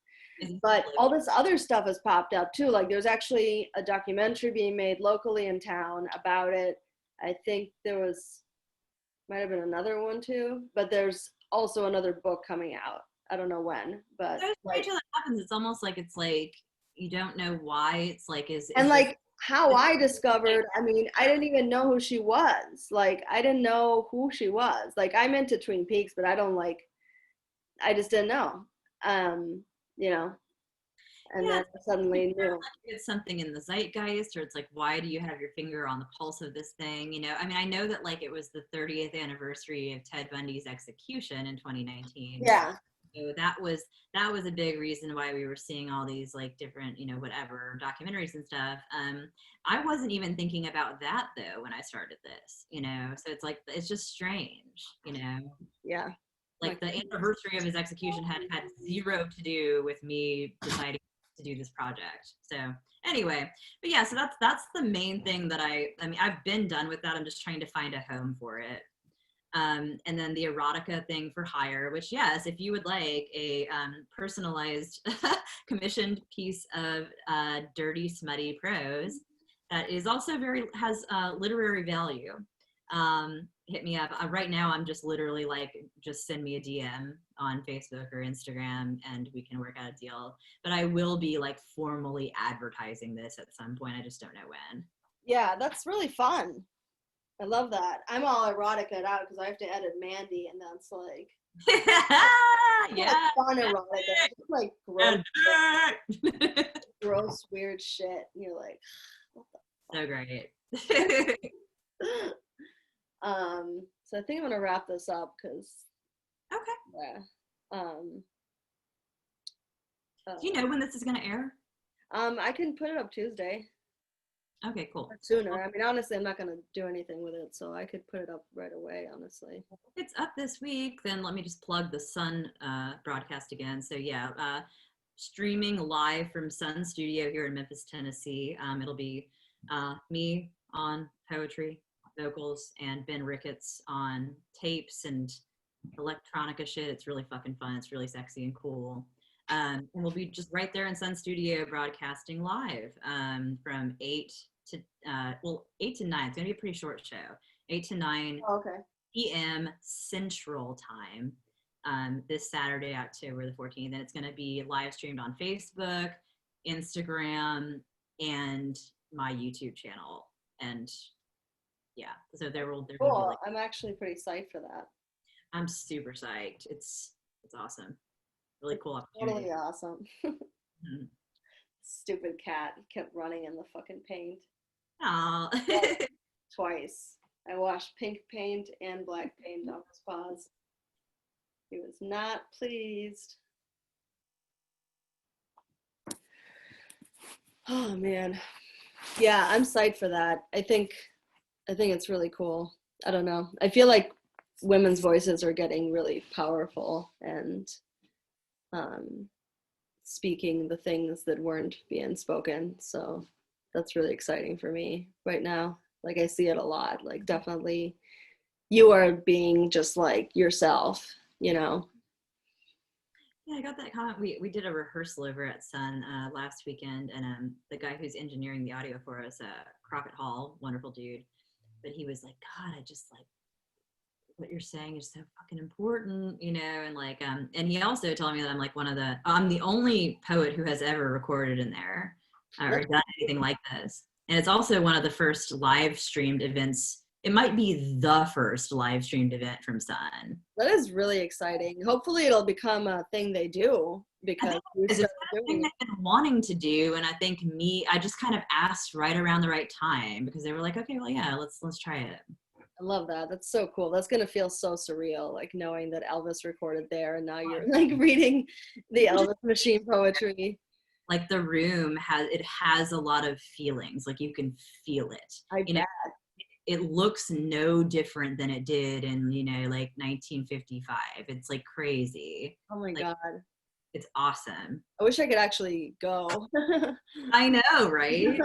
But all this other stuff has popped up too. Like there's actually a documentary being made locally in town about it. I think there might have been another one too, but there's also another book coming out. I don't know when, but So like, strange how that happens. It's almost like it's like you don't know why. It's like and is this like how I discovered, I mean, I didn't even know who she was. Like I didn't know who she was. Like I'm into Twin Peaks, but I just didn't know. You know, and yeah, then I suddenly knew. it's something in the zeitgeist, or it's like, why do you have your finger on the pulse of this thing? You know, I mean, I know that like it was the 30th anniversary of Ted Bundy's execution in 2019. Yeah. So that was a big reason why we were seeing all these like different, you know, whatever documentaries and stuff. I wasn't even thinking about that though when I started this, you know. So it's like it's just strange, you know. Yeah. Like the anniversary of his execution had zero to do with me deciding to do this project. So anyway, but yeah, so that's the main thing that I mean, I've been done with that. I'm just trying to find a home for it. And then the erotica thing for hire, which yes, if you would like a personalized commissioned piece of dirty, smutty prose that is also has literary value, hit me up. Right now, I'm just literally like, just send me a DM on Facebook or Instagram and we can work out a deal. But I will be like formally advertising this at some point. I just don't know when. Yeah, that's really fun. I love that. I'm all erotica out because I have to edit Mandy, and that's like, yeah, fun erotica. It's like gross, weird shit. And you're like, what the so great. So I think I'm gonna wrap this up because. Okay. Yeah. Do you know when this is gonna air? I can put it up Tuesday. Okay, cool. Or sooner. I mean, honestly, I'm not gonna do anything with it, so I could put it up right away. Honestly. It's up this week. Then let me just plug the Sun broadcast again. So yeah, streaming live from Sun Studio here in Memphis, Tennessee. It'll be me on poetry, vocals, and Ben Ricketts on tapes and electronica shit. It's really fucking fun. It's really sexy and cool. And we'll be just right there in Sun Studio broadcasting live from 8 to 9. It's gonna be a pretty short show. 8 to 9 p.m. Central Time this Saturday, October the 14th. And it's gonna be live streamed on Facebook, Instagram, and my YouTube channel. And yeah, so there will be like, I'm actually pretty psyched for that. I'm super psyched. It's awesome. Really cool opportunity. Totally awesome. Mm-hmm. Stupid cat kept running in the fucking paint. Aww. Twice. I washed pink paint and black paint off his paws. He was not pleased. Oh man. Yeah, I'm psyched for that. I think it's really cool. I don't know. I feel like women's voices are getting really powerful and speaking the things that weren't being spoken. So that's really exciting for me right now. Like I see it a lot. Like definitely you are being just like yourself, you know? Yeah, I got that comment. We did a rehearsal over at Sun last weekend, and the guy who's engineering the audio for us, Crockett Hall, wonderful dude, but he was like, God, I just like, what you're saying is so fucking important, you know, and like, and he also told me that I'm the only poet who has ever recorded in there or done anything like this. And it's also one of the first live streamed events. It might be the first live streamed event from Sun. That is really exciting. Hopefully it'll become a thing they do because it's a thing they've been wanting to do. And I think I just kind of asked right around the right time because they were like, okay, well, yeah, let's try it. I love that. That's so cool. That's going to feel so surreal, like knowing that Elvis recorded there and now you're like reading the Elvis Machine poetry. Like the room has a lot of feelings. Like you can feel it. I bet. It looks no different than it did in, you know, like 1955. It's like crazy. Oh my like, God. It's awesome. I wish I could actually go. I know, right?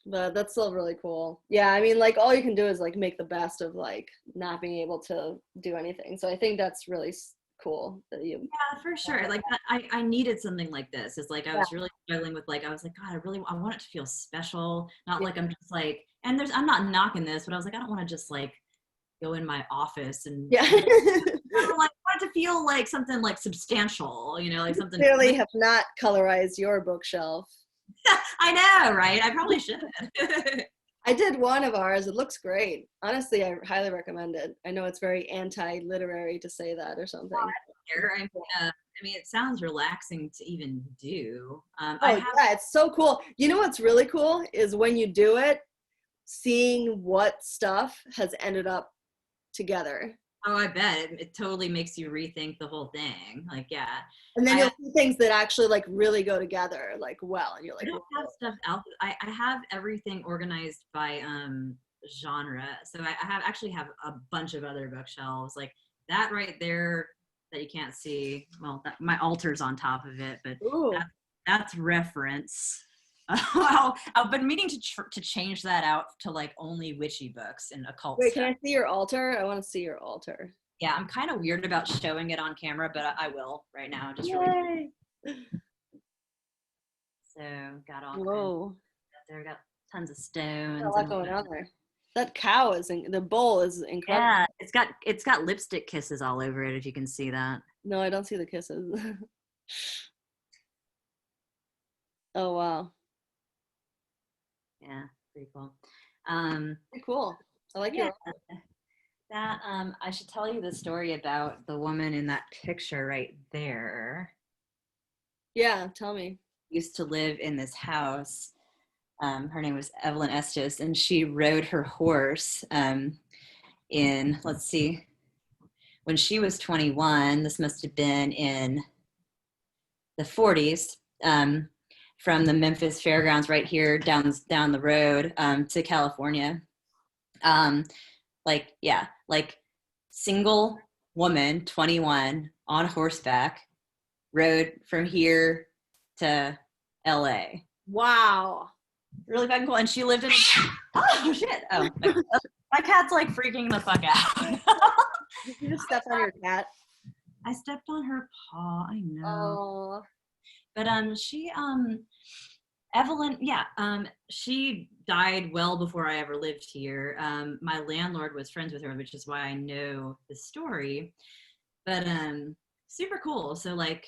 But that's still really cool. Yeah, I mean, like all you can do is like make the best of like not being able to do anything. So I think that's really cool that you. Yeah, for sure. Like I needed something like this. It's like I was really struggling with like I was like, God, I want it to feel special. Not like I'm just like, and I'm not knocking this, but I was like, I don't want to just like go in my office and I want it to feel like something like substantial, you know, like something. Clearly have not colorized your bookshelf. I know, right? I probably should. I did one of ours. It looks great. Honestly, I highly recommend it. I know it's very anti-literary to say that or something. I mean, it sounds relaxing to even do. Yeah, it's so cool. You know what's really cool is when you do it, seeing what stuff has ended up together. Oh, I bet it totally makes you rethink the whole thing. Like, yeah. And then I, you'll see things that actually like really go together like well, and you're I like, don't have stuff out. I have everything organized by genre. So I have a bunch of other bookshelves like that right there that you can't see. Well, my altar's on top of it, but ooh. that's reference. I've been meaning to change that out to like only witchy books and occult Wait, stuff. can I see your altar? I want to see your altar. Yeah, I'm kind of weird about showing it on camera, but I will right now. Just Yay. so got all kinds Whoa. there. Got tons of Got a stones lot and going on there. That cow is the bowl is incredible. yeah, it's got lipstick kisses all over it. If you can see that. No, I don't see the kisses. Oh wow. Yeah, pretty cool. Pretty cool. I like Yeah, your that I should tell you the story about the woman in that picture right there. yeah, tell me. Used to live in this house. Her name was Evelyn Estes, and she rode her horse in, let's see, when she was 21, this must have been in the 40s, from the Memphis Fairgrounds right here down the road to California. Like single woman, 21, on horseback, rode from here to LA. Wow. Really fucking cool. And she lived in, oh shit. Oh, my cat's like freaking the fuck out. Did you just step on your cat? I stepped on her paw. I know. Oh. But Evelyn, yeah, she died well before I ever lived here. My landlord was friends with her, which is why I know the story. But super cool. So like,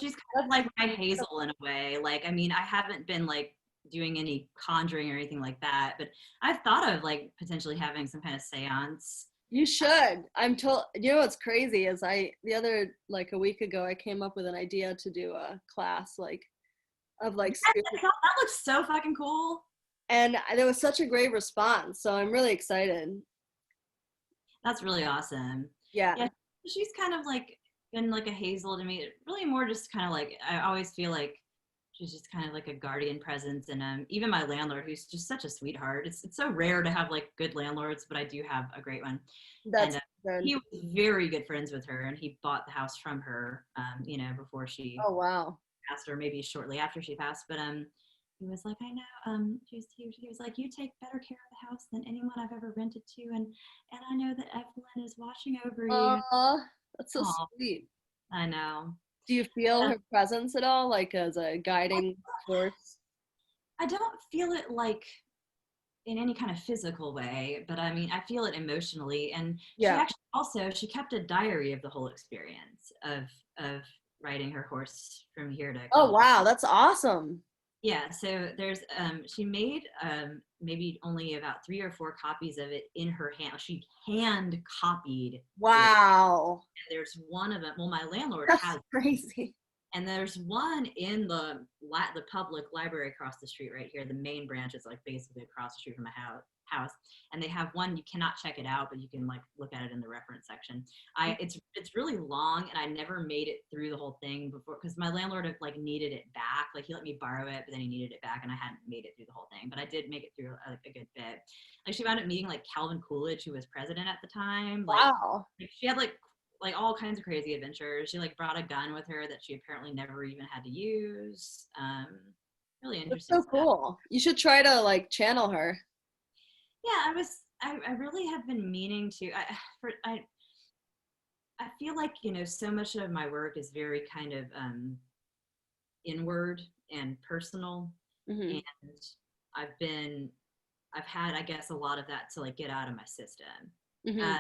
she's kind of like my Hazel in a way. Like, I mean, I haven't been like doing any conjuring or anything like that, but I've thought of like potentially having some kind of seance. You should. I'm told. You know what's crazy is like a week ago I came up with an idea to do a class like of like spirit, That looks so fucking cool. and there was such a great response. So I'm really excited. That's really awesome. Yeah. She's kind of like been like a Hazel to me. Really more just kind of like, I always feel like she's just kind of like a guardian presence. And even my landlord, who's just such a sweetheart. It's so rare to have like good landlords, but I do have a great one. That's and good. he was very good friends with her, and he bought the house from her, before she Oh wow. passed, or maybe shortly after she passed. But he was like, I know, he was like, you take better care of the house than anyone I've ever rented to, and I know that Evelyn is watching over you. Oh, that's so Aw. sweet. I know. Do you feel her presence at all, like as a guiding force? I don't feel it like in any kind of physical way, but I mean, I feel it emotionally. And Yeah. she kept a diary of the whole experience of riding her horse from here to Oh California. wow, that's awesome. Yeah, so there's she made maybe only about 3 or 4 copies of it in her hand. She hand copied. Wow. There's one of them. Well, my landlord That's has, crazy. and there's one in the public library across the street right here. The main branch is like basically across the street from my house, and they have one. You cannot check it out, but you can like look at it in the reference section. It's really long, and I never made it through the whole thing before because my landlord like needed it back. Like he let me borrow it, but then he needed it back, and I hadn't made it through the whole thing. But I did make it through like a good bit. Like she wound up meeting like Calvin Coolidge, who was president at the time. Like, Wow. like she had like all kinds of crazy adventures. She like brought a gun with her that she apparently never even had to use. Really interesting. That's so cool. You should try to like channel her. Yeah, I really have been meaning to. I feel like so much of my work is very kind of inward and personal, Mm-hmm. and I've had, I guess, a lot of that to like get out of my system. Mm-hmm.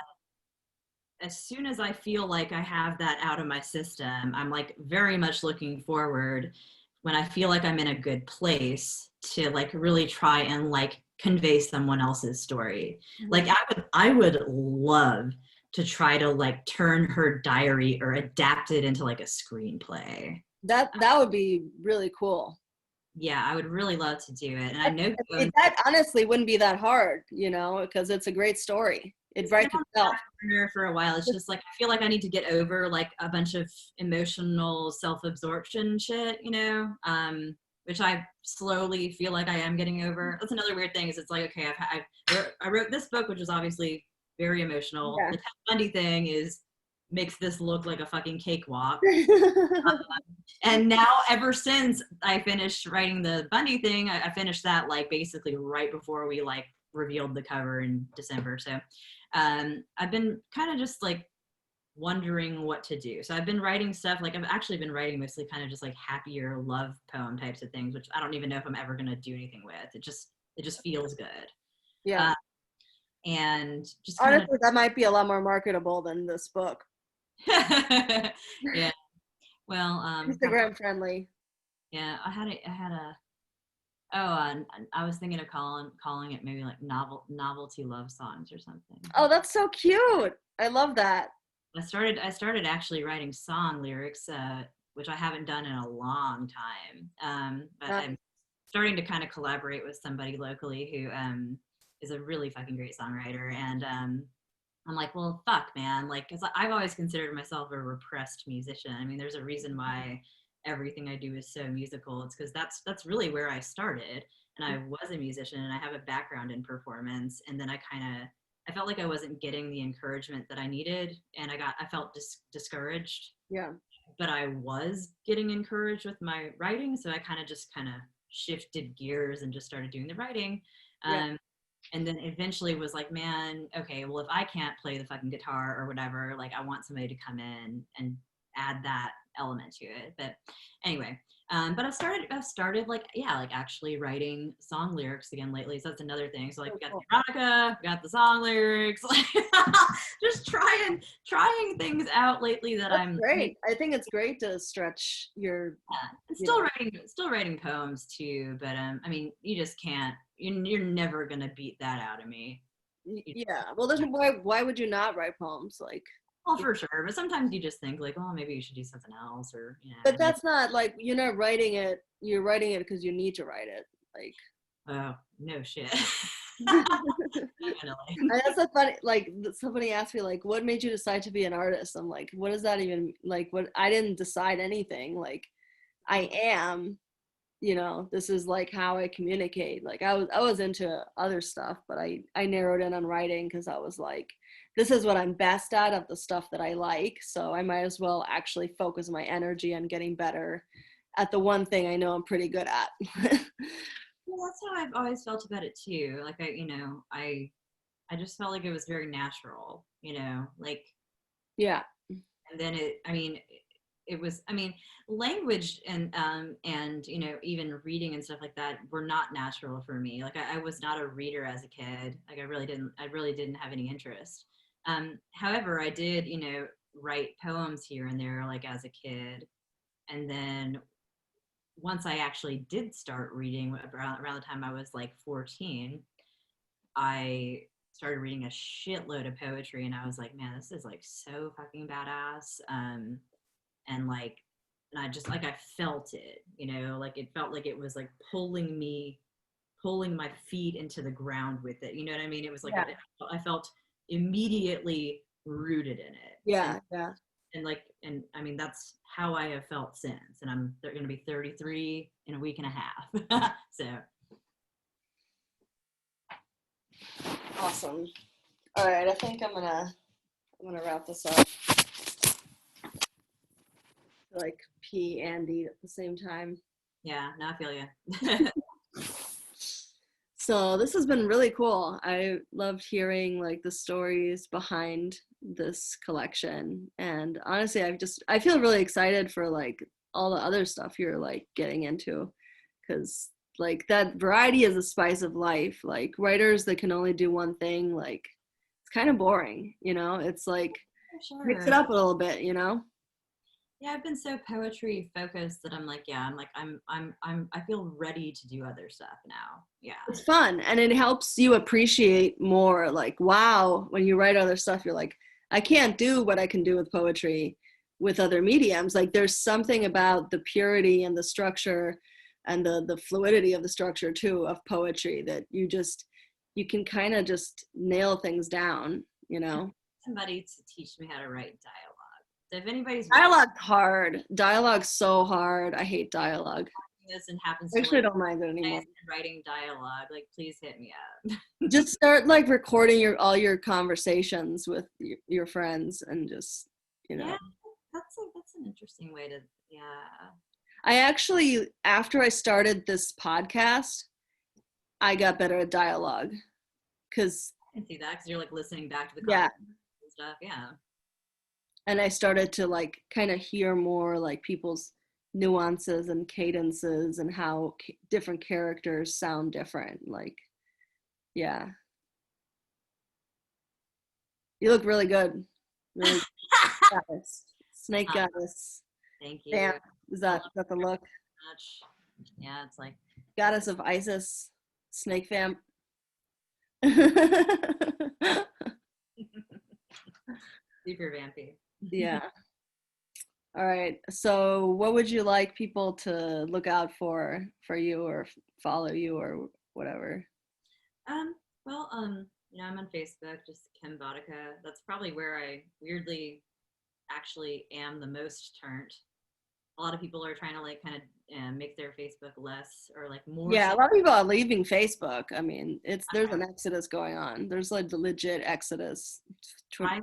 As soon as I feel like I have that out of my system, I'm like very much looking forward when I feel like I'm in a good place to like really try and like convey someone else's story. Mm-hmm. Like I would love to try to like turn her diary or adapt it into like a screenplay. That would be really cool. Yeah, I would really love to do it. And I know that honestly wouldn't be that hard, because it's a great story. It It's been writes on the itself. back burner for a while. It's just like I feel like I need to get over like a bunch of emotional self-absorption shit, you know, which I slowly feel like I am getting over. That's another weird thing is it's like, okay, I wrote this book, which is obviously very emotional. Yeah. The Ted Bundy thing makes this look like a fucking cakewalk. And now ever since I finished writing the Bundy thing, I finished that like basically right before we like revealed the cover in December. So I've been kind of just like wondering what to do. So I've been writing stuff, like I've actually been writing mostly kind of just like happier love poem types of things, which I don't even know if I'm ever going to do anything with. It just feels good. Yeah. And just kind Honestly, that might be a lot more marketable than this book. of, yeah. Well, Instagram friendly. yeah, I was thinking of calling it maybe like novelty love songs or something. Oh, that's so cute. I love that. I started actually writing song lyrics, which I haven't done in a long time. But I'm starting to kind of collaborate with somebody locally who is a really fucking great songwriter. And I'm like, well, fuck, man. Like, cause I've always considered myself a repressed musician. I mean, there's a reason why everything I do is so musical. It's because that's really where I started. And I was a musician and I have a background in performance. And then I felt like I wasn't getting the encouragement that I needed. And I felt discouraged. Yeah. But I was getting encouraged with my writing. So I kind of shifted gears and just started doing the writing. Yeah. And then eventually was like, man, okay, well, if I can't play the fucking guitar or whatever, like I want somebody to come in and add that element to it. But anyway, but I've started like, yeah, like actually writing song lyrics again lately. So that's another thing. So like we got the erotica, we got the song lyrics, like just trying things out lately that That's great. I think it's great to stretch your, still writing poems too. But I mean, you just can't, you're never going to beat that out of me. Yeah. Well, why would you not write poems? Like, well, for sure. But sometimes you just think like, oh, maybe you should do something else or, you know. But that's not like, you're not writing it. You're writing it because you need to write it. Like, oh, no shit. And that's so funny. Like somebody asked me, like, what made you decide to be an artist? I'm like, what does that even like? What I didn't decide anything. Like, I am. You know, this is like how I communicate. Like I was into other stuff, but I narrowed in on writing because I was like, this is what I'm best at of the stuff that I like. So I might as well actually focus my energy on getting better at the one thing I know I'm pretty good at. Well, that's how I've always felt about it too. Like I just felt like it was very natural, you know, like, Yeah. and then it was, I mean, language and you know, even reading and stuff like that were not natural for me. Like I was not a reader as a kid. Like I really didn't have any interest. However, I did, you know, write poems here and there, like as a kid. And then once I actually did start reading around the time I was like 14, I started reading a shitload of poetry and I was like, man, this is like so fucking badass. And like, and I just like, I felt it, you know, like it felt like it was like pulling my feet into the ground with it. You know what I mean? It was like, Yeah. I felt immediately rooted in it. Yeah. Yeah. And like, and I mean, that's how I have felt since. And they're going to be 33 in a week and a half. So. Awesome. All right. I think I'm gonna wrap this up. Like pee and eat at the same time. Yeah, no, I feel you. So this has been really cool. I loved hearing like the stories behind this collection, and honestly, I feel really excited for like all the other stuff you're like getting into, because like that variety is the spice of life. Like writers that can only do one thing, like it's kind of boring, you know. It's like mix it up a little bit, you know. Yeah, I've been so poetry focused that I'm like, yeah, I feel ready to do other stuff now. Yeah. It's fun and it helps you appreciate more, like, wow, when you write other stuff, you're like, I can't do what I can do with poetry with other mediums. Like there's something about the purity and the structure and the fluidity of the structure too of poetry that you can kind of just nail things down, you know. Somebody to teach me how to write dialogue. So if anybody's Dialogue's hard. Dialogue's so hard. I hate dialogue. This and happens I to actually like don't mind it anymore. writing dialogue, like please hit me up. Just start like recording all your conversations with your friends and just, you know. Yeah, that's an interesting way to, yeah. I actually, after I started this podcast, I got better at dialogue because I can see that because you're like listening back to the yeah, conversations and stuff. Yeah. and I started to like kind of hear more like people's nuances and cadences and how different characters sound different. Like, yeah, you look really good. Really goddess. Snake goddess. Thank you. Damn. Is that the look? Much. Yeah, it's like Goddess of Isis. Snake fam. super vampy. Yeah. All right. So what would you like people to look out for you or follow you or whatever? Well, I'm on Facebook, just Kim Vodicka. That's probably where I weirdly actually am the most turned. A lot of people are trying to like kind of make their Facebook less or like more. Yeah, a lot of people are leaving Facebook. I mean, there's an exodus going on. There's like the legit exodus. I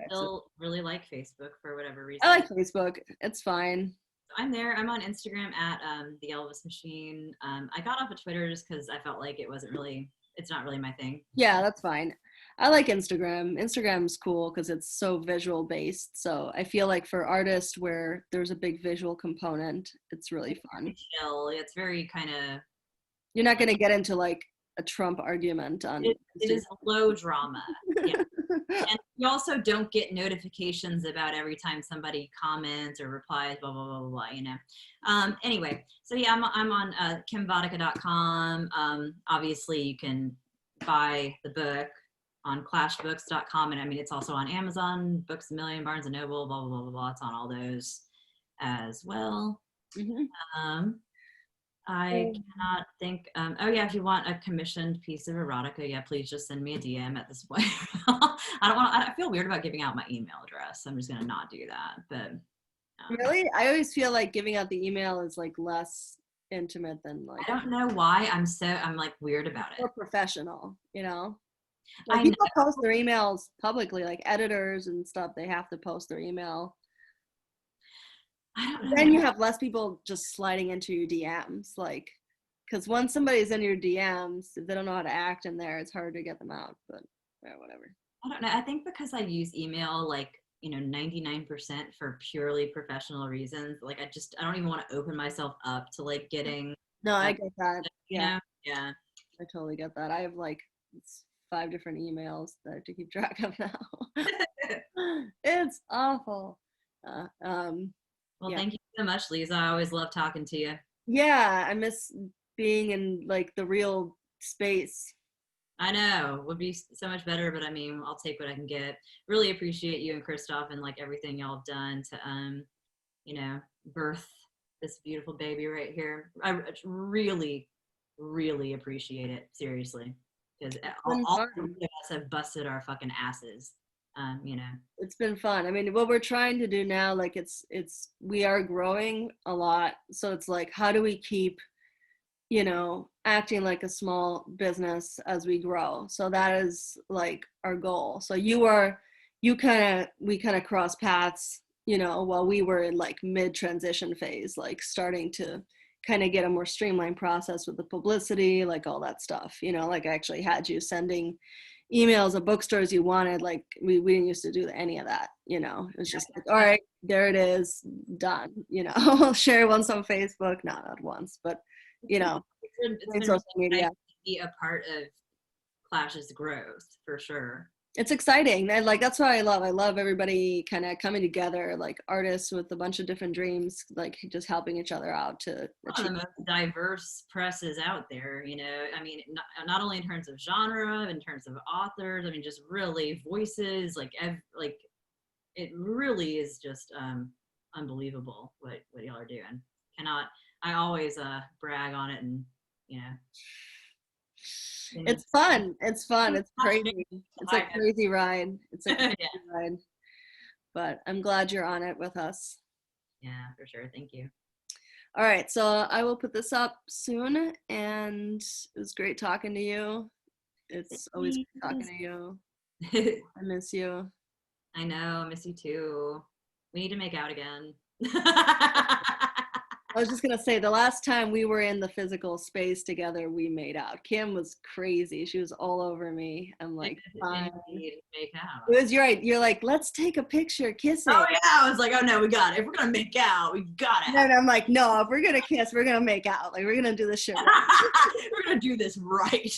still really like Facebook for whatever reason. I like Facebook. It's fine. I'm there. I'm on Instagram at the Elvis Machine. I got off of Twitter just because I felt like it's not really my thing. Yeah, that's fine. I like Instagram. Instagram's cool because it's so visual based. So I feel like for artists where there's a big visual component, it's really fun. Chill. It's very kind of. You're not going to get into like a Trump argument on. It is low drama. Yeah. And you also don't get notifications about every time somebody comments or replies, blah, blah, blah, blah, blah, you know. Anyway, so yeah, I'm on kimvodicka.com. Obviously, you can buy the book on clashbooks.com. And I mean, it's also on Amazon, Books A Million, Barnes & Noble, blah, blah, blah, blah, blah. It's on all those as well. Mm-hmm. I cannot think. Oh yeah, if you want a commissioned piece of erotica, yeah, please just send me a DM at this point. I feel weird about giving out my email address. So I'm just gonna not do that. But really, I always feel like giving out the email is like less intimate than like. I don't know why I'm like weird about it. More professional, you know. Like people post their emails publicly, like editors and stuff. They have to post their email. I don't know. Then you have less people just sliding into your DMs, like, because once somebody's in your DMs, if they don't know how to act in there, it's hard to get them out. But yeah, whatever. I don't know. I think because I use email like 99% for purely professional reasons. Like I don't even want to open myself up to like getting. No, I get that. Yeah, yeah. I totally get that. I have like 5 different emails that I have to keep track of now. It's awful. Well, thank you so much, Lisa. I always love talking to you. Yeah, I miss being in like the real space. I know, would be so much better, but I mean, I'll take what I can get. Really appreciate you and Christoph and like everything y'all have done to, birth this beautiful baby right here. I really, really appreciate it, seriously, because all of us have busted our fucking asses. It's been fun. I mean, what we're trying to do now, like we are growing a lot. So it's like, how do we keep, acting like a small business as we grow? So that is like our goal. So we kind of cross paths, while we were in like mid transition phase, like starting to kind of get a more streamlined process with the publicity, like all that stuff, like I actually had you sending emails of bookstores you wanted. Like we didn't used to do any of that, it was just like, all right, there it is, done. Share once on Facebook, not once, but it's been social media. nice to be a part of Clash's growth for sure. It's exciting. And like that's what I love everybody kind of coming together, like artists with a bunch of different dreams, like just helping each other out to achieve. The most diverse press is out there, I mean, not only in terms of genre, in terms of authors, I mean, just really voices, like it really is just unbelievable what y'all are doing. I always brag on it, and It's fun. It's fun. It's crazy. It's a I crazy ride. It's a crazy yeah. ride. But I'm glad you're on it with us. Yeah, for sure. Thank you. All right, so I will put this up soon, and it was great talking to you. It's always great talking to you. I miss you. I know. I miss you too. We need to make out again. I was just gonna say the last time we were in the physical space together, we made out. Kim was crazy. She was all over me. I'm like, fine. We need to make out. It was right. You're like, let's take a picture kissing. Oh yeah, I was like, oh no, we got it. If we're gonna make out, we got it. And then I'm like, no, if we're gonna kiss, we're gonna make out. Like we're gonna do this shit. We're gonna do this right.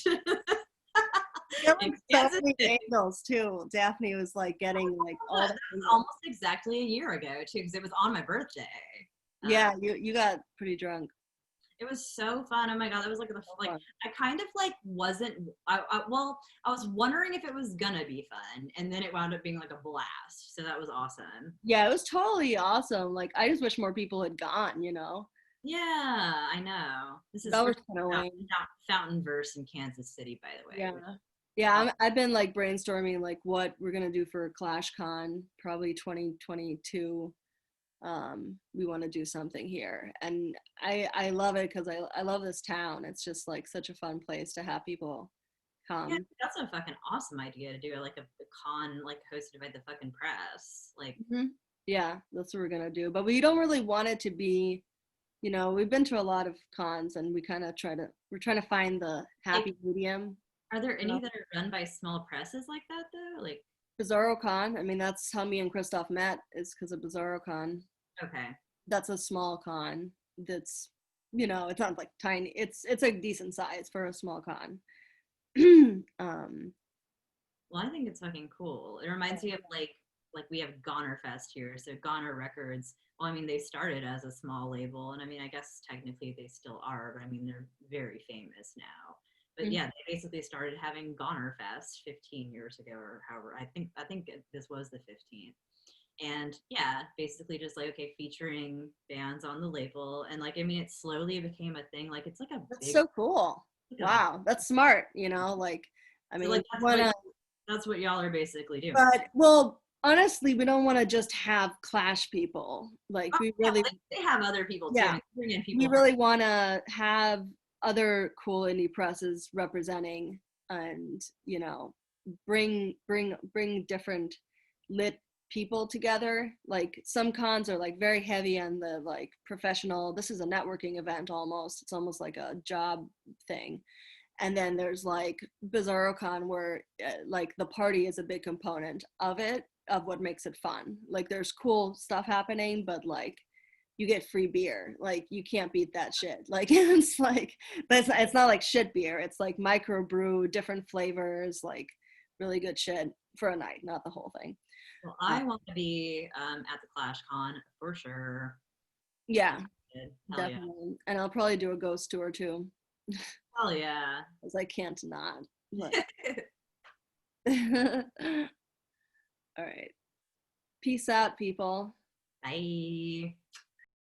There were so many angles too. Daphne was like getting like all the almost exactly a year ago too, because it was on my birthday. Yeah, you got pretty drunk. It was so fun. Oh my god, that was like I kind of like wasn't. I was wondering if it was gonna be fun, and then it wound up being like a blast. So that was awesome. Yeah, it was totally awesome. Like I just wish more people had gone. Yeah, I know. This is that was kind of lame. Fountain Verse in Kansas City, by the way. Yeah. Yeah, I've been like brainstorming like what we're gonna do for ClashCon, probably 2022. We want to do something here, and I love it because I love this town. It's just like such a fun place to have people come. Yeah, that's a fucking awesome idea to do like a con like hosted by the fucking press. Like, yeah, that's what we're gonna do. But we don't really want it to be, we've been to a lot of cons, and we're trying to find the happy medium. Are there any that are run by small presses like that though? Like Bizarro Con. I mean, that's how me and Christoph met, is because of Bizarro Con. Okay. That's a small con. That's, it's not like tiny. It's a decent size for a small con. Well, I think it's fucking cool. It reminds me of like we have Goner Fest here. So Goner Records. Well, I mean, they started as a small label, and I mean, I guess technically they still are, but I mean, they're very famous now. But yeah, they basically started having Goner Fest 15 years ago, or however. I think this was the 15th. And yeah, basically just like, okay, featuring bands on the label. And like, I mean, it slowly became a thing. Like, it's like that's so cool. Wow, that's smart. Like, I mean, so that's what y'all are basically doing. But well, honestly, we don't want to just have Clash people. Like, we really they have other people too. Yeah, bring in people. We really want to have other cool indie presses representing, and bring different lit people together. Like some cons are like very heavy on the like professional, this is a networking event almost, it's almost like a job thing. And then there's like Bizarro Con where like the party is a big component of it, of what makes it fun. Like there's cool stuff happening, but like you get free beer. Like you can't beat that shit. Like it's like, but it's not like shit beer. It's like microbrew, different flavors, like really good shit for a night, not the whole thing. Well, I want to be at the Clash Con for sure. Yeah, definitely. Yeah. And I'll probably do a ghost tour too. Hell yeah. Because I can't not. All right. Peace out, people. Bye.